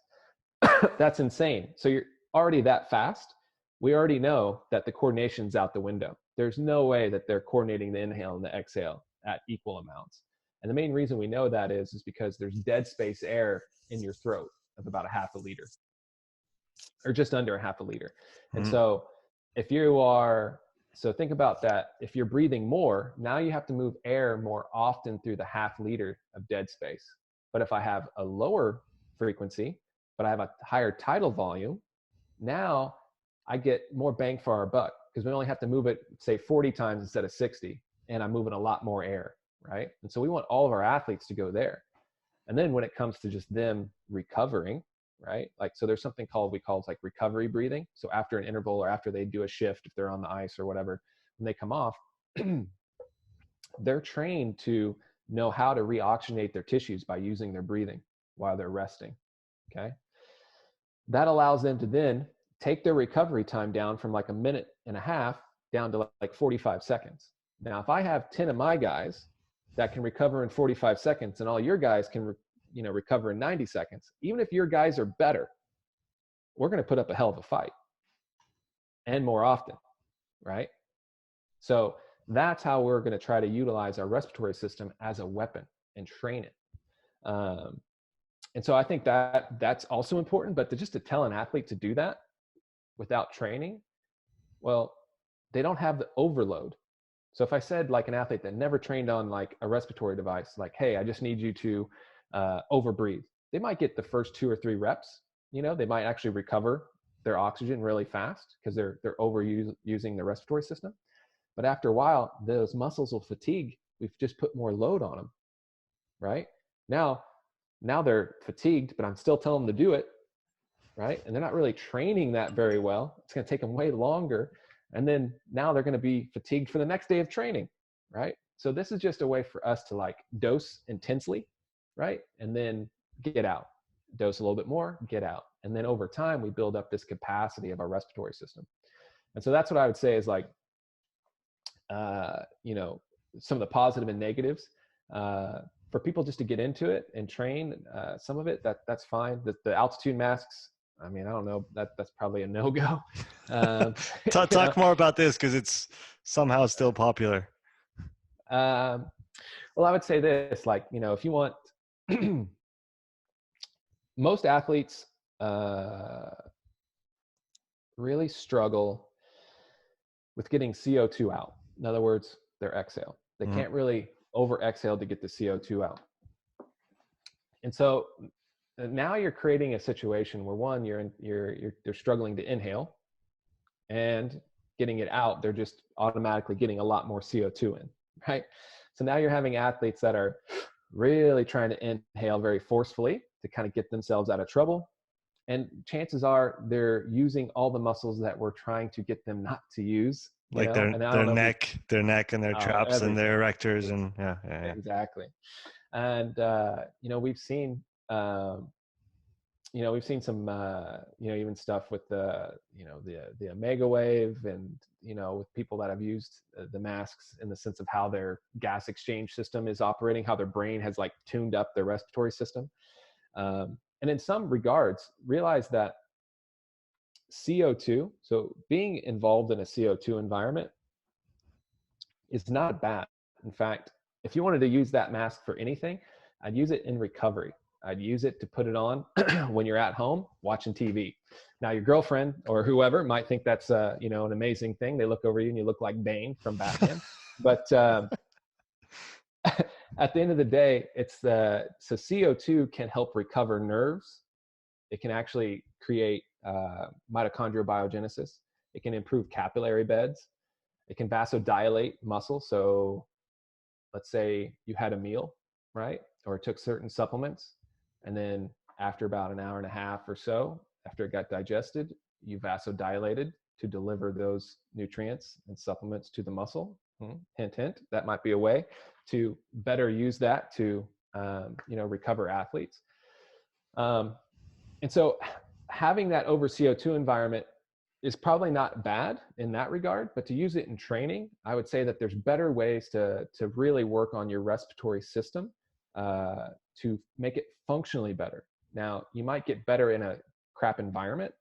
that's insane. So you're already that fast. We already know that the coordination's out the window. There's no way that they're coordinating the inhale and the exhale at equal amounts. And the main reason we know that is because there's dead space air in your throat of about 1/2 liter, or just under 1/2 liter. And so if you are, so think about that. If you're breathing more, now you have to move air more often through the 1/2 liter of dead space. But if I have a lower frequency, but I have a higher tidal volume, now I get more bang for our buck, because we only have to move it, say 40 times instead of 60, and I'm moving a lot more air, right? And so we want all of our athletes to go there. And then when it comes to just them recovering, right? Like, so there's something we call like recovery breathing. So after an interval or after they do a shift, if they're on the ice or whatever, when they come off, they're trained to know how to reoxygenate their tissues by using their breathing while they're resting, okay? That allows them to then take their recovery time down from like 1.5 minutes down to like 45 seconds. Now, if I have 10 of my guys that can recover in 45 seconds and all your guys can recover in 90 seconds, even if your guys are better, we're going to put up a hell of a fight, and more often, right? So that's how we're going to try to utilize our respiratory system as a weapon and train it. And so I think that that's also important, but to tell an athlete to do that without training, well, they don't have the overload. So if I said like an athlete that never trained on like a respiratory device, like, hey, I just need you to overbreathe, they might get the first 2 or 3 reps. They might actually recover their oxygen really fast because they're using the respiratory system. But after a while, those muscles will fatigue. We've just put more load on them, right? Now they're fatigued, but I'm still telling them to do it, right? And they're not really training that very well. It's going to take them way longer. And then now they're going to be fatigued for the next day of training, right? So this is just a way for us to like dose intensely, right? And then get out, dose a little bit more, get out. And then over time, we build up this capacity of our respiratory system. And so that's what I would say is like, some of the positive and negatives, for people just to get into it and train some of it, that's fine. The altitude masks, I mean, I don't know, that's probably a no-go. Talk more about this, because it's somehow still popular. Well, I would say this, like, if you want, most athletes really struggle with getting CO2 out. In other words, their exhale. They can't really over exhale to get the CO2 out. And so now you're creating a situation where, one, they're struggling to inhale, and getting it out, they're just automatically getting a lot more CO2 in, right? So now you're having athletes that are really trying to inhale very forcefully to kind of get themselves out of trouble. And chances are they're using all the muscles that we're trying to get them not to use. Like their neck and their traps and their erectors, and yeah. Exactly. And we've seen some even stuff with the Omegawave, and with people that have used the masks in the sense of how their gas exchange system is operating, how their brain has like tuned up their respiratory system, and in some regards realize that CO2, so being involved in a CO2 environment, is not bad. In fact, if you wanted to use that mask for anything, I'd use it in recovery. I'd use it to put it on when you're at home watching TV. Now your girlfriend or whoever might think that's you know, an amazing thing. They look over you and you look like Bane from Batman. But at the end of the day, it's so CO2 can help recover nerves. It can actually create mitochondrial biogenesis. It can improve capillary beds. It can vasodilate muscle. So let's say you had a meal, right? Or took certain supplements. And then after about an hour and a half or so, after it got digested, you vasodilated to deliver those nutrients and supplements to the muscle. Hint, hint, that might be a way to better use that to, you know, recover athletes. And so having that over CO2 environment is probably not bad in that regard, but to use it in training, I would say that there's better ways to really work on your respiratory system to make it functionally better. Now, you might get better in a crap environment,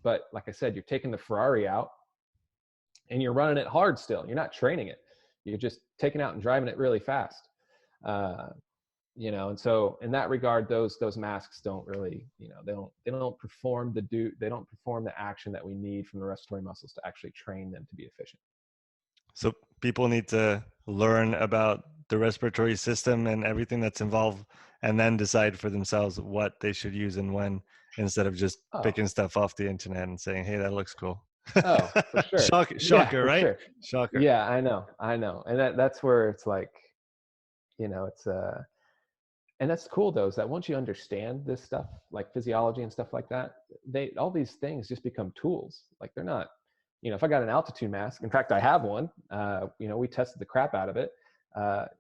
but like I said, you're taking the Ferrari out and you're running it hard still. You're not training it. You're just taking out and driving it really fast. You know, and so in that regard, those masks don't really, you know, they don't perform the action that we need from the respiratory muscles to actually train them to be efficient. So people need to learn about the respiratory system and everything that's involved, and then decide for themselves what they should use and when, instead of just picking stuff off the internet and saying, "Hey, that looks cool." Oh, for sure. Shocker, Yeah, for right? sure. Shocker. Yeah, I know, and that's where it's like, you know, it's and that's cool though, is that once you understand this stuff, like physiology and stuff like that, all these things just become tools. Like they're not, you know, if I got an altitude mask, in fact, I have one, you know, we tested the crap out of it.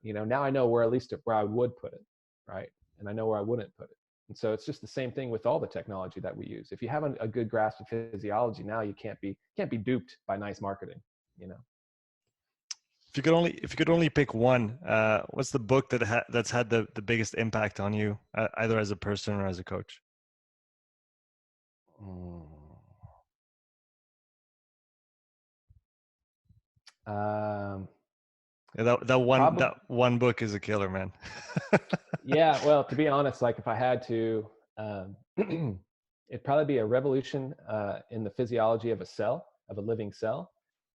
You know, now I know where I would put it, right? And I know where I wouldn't put it. And so it's just the same thing with all the technology that we use. If you have a good grasp of physiology, now you can't be duped by nice marketing, you know? If you could only pick one, what's the book that's had the biggest impact on you, either as a person or as a coach? That one book is a killer, man. Yeah, well, to be honest, like if I had to, it'd probably be A Revolution in the Physiology of a Living Cell,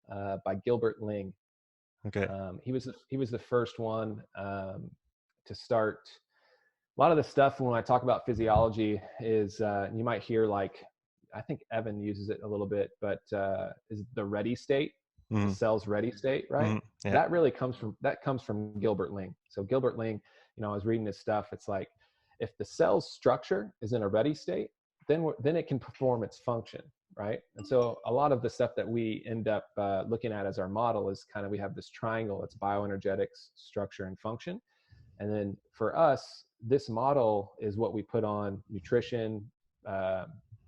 by Gilbert Ling. Okay. He was the first one to start. A lot of the stuff when I talk about physiology is you might hear, like, I think Evan uses it a little bit, but is the ready state, the cell's ready state, right? Yeah. That really comes from Gilbert Ling. So Gilbert Ling, you know, I was reading his stuff. It's like, if the cell's structure is in a ready state, then it can perform its function, right? And so a lot of the stuff that we end up looking at as our model is kind of, we have this triangle. It's bioenergetics, structure, and function. And then for us, this model is what we put on nutrition,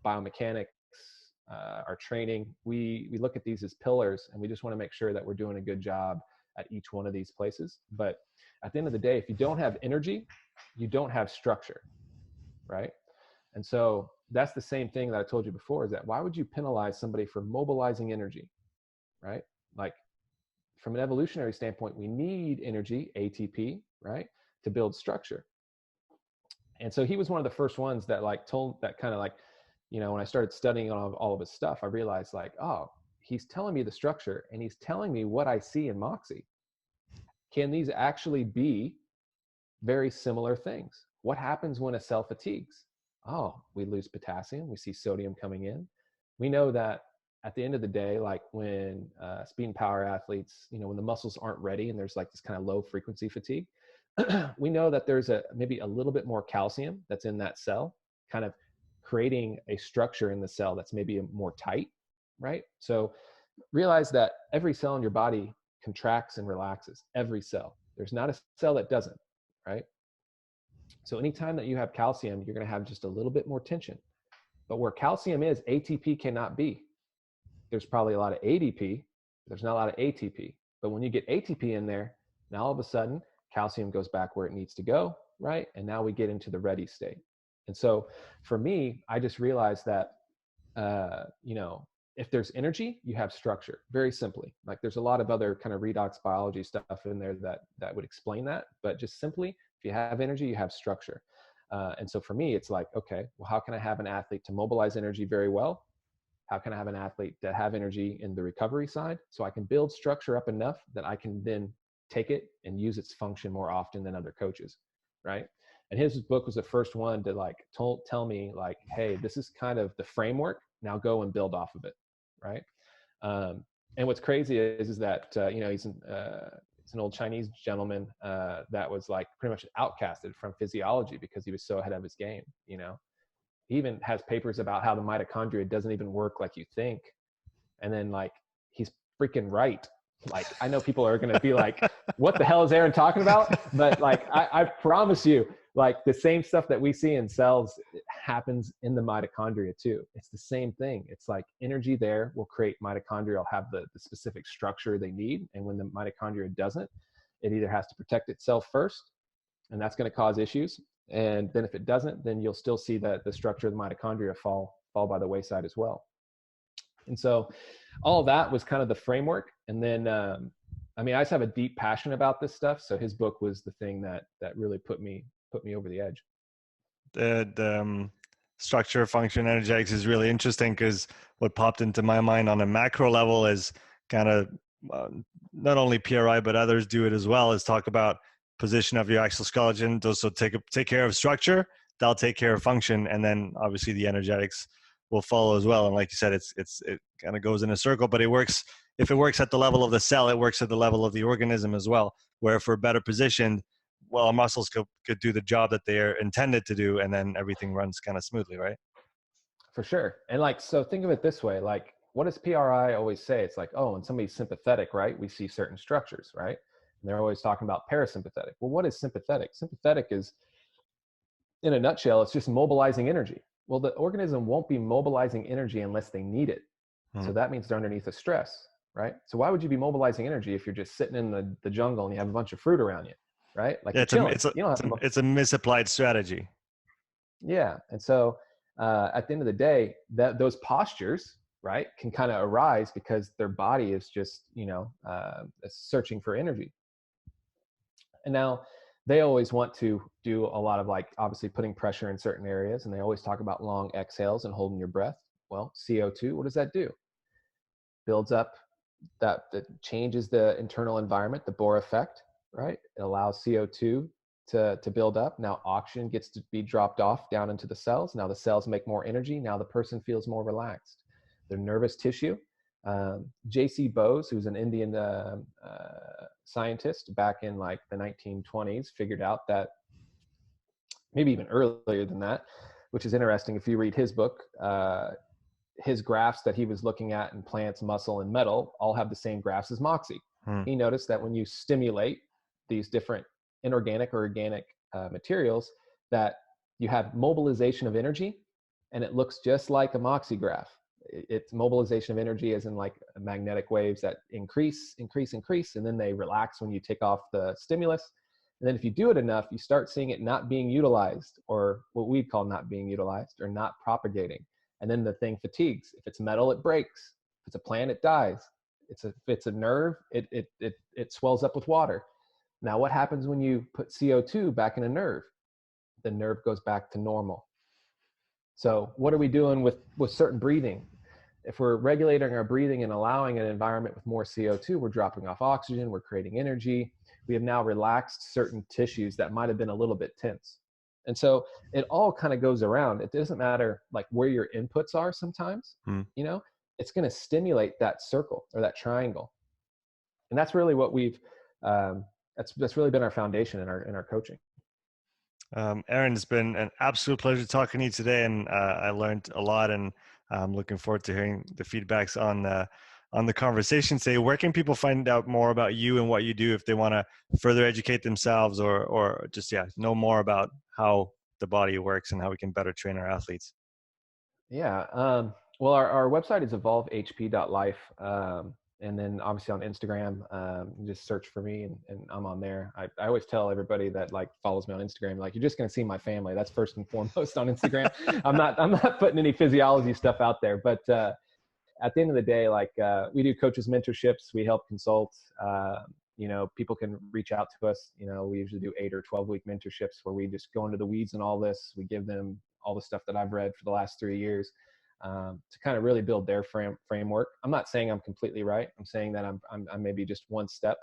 biomechanics, our training. We look at these as pillars, and we just want to make sure that we're doing a good job at each one of these places. But at the end of the day, if you don't have energy, you don't have structure, right? And so that's the same thing that I told you before, is that why would you penalize somebody for mobilizing energy, right? Like, from an evolutionary standpoint, we need energy, ATP, right, to build structure. And so he was one of the first ones that kind of like, you know, when I started studying all of his stuff, I realized, like, oh, he's telling me the structure and he's telling me what I see in Moxy. Can these actually be very similar things? What happens when a cell fatigues? Oh, we lose potassium. We see sodium coming in. We know that at the end of the day, like when speed and power athletes, you know, when the muscles aren't ready and there's like this kind of low frequency fatigue, we know that there's maybe a little bit more calcium that's in that cell, kind of creating a structure in the cell that's maybe more tight, right? So realize that every cell in your body contracts and relaxes, every cell. There's not a cell that doesn't, right? So anytime that you have calcium, you're going to have just a little bit more tension. But where calcium is, ATP cannot be. There's probably a lot of ADP. There's not a lot of ATP. But when you get ATP in there, now all of a sudden, calcium goes back where it needs to go, right? And now we get into the ready state. And so for me, I just realized that, you know, if there's energy, you have structure, very simply. Like, there's a lot of other kind of redox biology stuff in there that would explain that. But just simply, if you have energy, you have structure. And so for me, it's like, okay, well, how can I have an athlete to mobilize energy very well? How can I have an athlete to have energy in the recovery side so I can build structure up enough that I can then take it and use its function more often than other coaches, right? And his book was the first one to like tell me like, hey, this is kind of the framework. Now go and build off of it, right? And what's crazy is that he's an old Chinese gentleman that was like pretty much outcasted from physiology because he was so ahead of his game. He even has papers about how the mitochondria doesn't even work like you think. And then like, he's freaking right. Like, I know people are going to be like, what the hell is Aaron talking about? But like, I promise you, like the same stuff that we see in cells happens in the mitochondria too. It's the same thing. It's like energy there will create mitochondria will have the specific structure they need. And when the mitochondria doesn't, it either has to protect itself first, and that's going to cause issues. And then if it doesn't, then you'll still see that the structure of the mitochondria fall by the wayside as well. And so all of that was kind of the framework. And then, I just have a deep passion about this stuff. So his book was the thing that really put me over the edge. The structure, function, energetics is really interesting because what popped into my mind on a macro level is kind of not only PRI, but others do it as well, is talk about position of your exoskeleton. Those will take care of structure, they'll take care of function, and then obviously the energetics will follow as well. And like you said, it kind of goes in a circle, but it works. If it works at the level of the cell, it works at the level of the organism as well, where if we're better positioned, well, our muscles could do the job that they're intended to do, and then everything runs kind of smoothly, right? For sure. And like, so think of it this way, like, what does PRI always say? It's like, oh, when somebody's sympathetic, right, we see certain structures, right? And they're always talking about parasympathetic. Well, what is sympathetic? Sympathetic is, in a nutshell, it's just mobilizing energy. Well, the organism won't be mobilizing energy unless they need it. So that means they're underneath a stress, right? So why would you be mobilizing energy if you're just sitting in the jungle and you have a bunch of fruit around you, right? Like, it's a misapplied strategy. Yeah. And so at the end of the day, those postures, right, can kind of arise because their body is just, searching for energy. And now they always want to do a lot of, like, obviously putting pressure in certain areas. And they always talk about long exhales and holding your breath. Well, CO2, what does that do? Builds up, that changes the internal environment, the Bohr effect, right? It allows CO2 to build up. Now oxygen gets to be dropped off down into the cells. Now the cells make more energy. Now the person feels more relaxed. Their nervous tissue. J.C. Bose, who's an Indian scientist back in like the 1920s, figured out that, maybe even earlier than that, which is interesting. If you read his book, his graphs that he was looking at in plants, muscle, and metal all have the same graphs as Moxy. He noticed that when you stimulate these different inorganic or organic materials, that you have mobilization of energy, and it looks just like a Moxy graph. It's mobilization of energy as in like magnetic waves that increase, and then they relax when you take off the stimulus. And then if you do it enough, you start seeing it not being utilized, or what we call not being utilized, or not propagating. And then the thing fatigues. If it's metal, it breaks. If it's a plant, it dies. If it's a nerve, it swells up with water. Now, what happens when you put CO2 back in a nerve? The nerve goes back to normal. So what are we doing with certain breathing? If we're regulating our breathing and allowing an environment with more CO2, we're dropping off oxygen, we're creating energy. We have now relaxed certain tissues that might have been a little bit tense. And so it all kind of goes around. It doesn't matter like where your inputs are sometimes, it's going to stimulate that circle or that triangle. And that's really what we've, that's really been our foundation in our coaching. Aaron, it's been an absolute pleasure talking to you today, and I learned a lot, and I'm looking forward to hearing the feedbacks on the conversation today. Where can people find out more about you and what you do if they want to further educate themselves or just know more about how the body works and how we can better train our athletes? Yeah. Well, our website is evolvehp.life. And then obviously on Instagram, just search for me and I'm on there. I always tell everybody that like follows me on Instagram, like, you're just going to see my family. That's first and foremost on Instagram. I'm not putting any physiology stuff out there, but at the end of the day, like we do coaches mentorships. We help consult people can reach out to us. We usually do 8 or 12-week mentorships where we just go into the weeds and all this. We give them all the stuff that I've read for the last 3 years, to kind of really build their framework. I'm not saying I'm completely right. I'm saying that I'm maybe just one step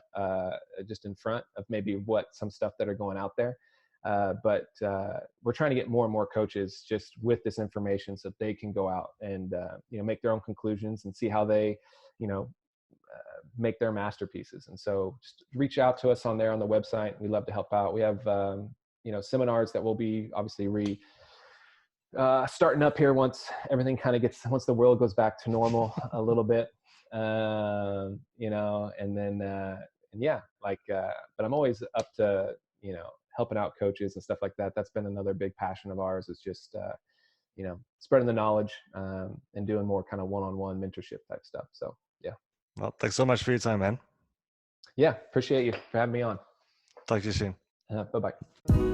just in front of maybe what some stuff that are going out there. But we're trying to get more and more coaches just with this information so that they can go out and make their own conclusions and see how they make their masterpieces. And so just reach out to us on the website. We love to help out. We have seminars that will be obviously starting up here once everything kind of once the world goes back to normal a little bit, and then but I'm always up to helping out coaches and stuff like that. That's been another big passion of ours, is just spreading the knowledge, and doing more kind of one-on-one mentorship type stuff. So yeah. Well, thanks so much for your time, man. Yeah, appreciate you for having me on. Talk to you soon. Bye-bye.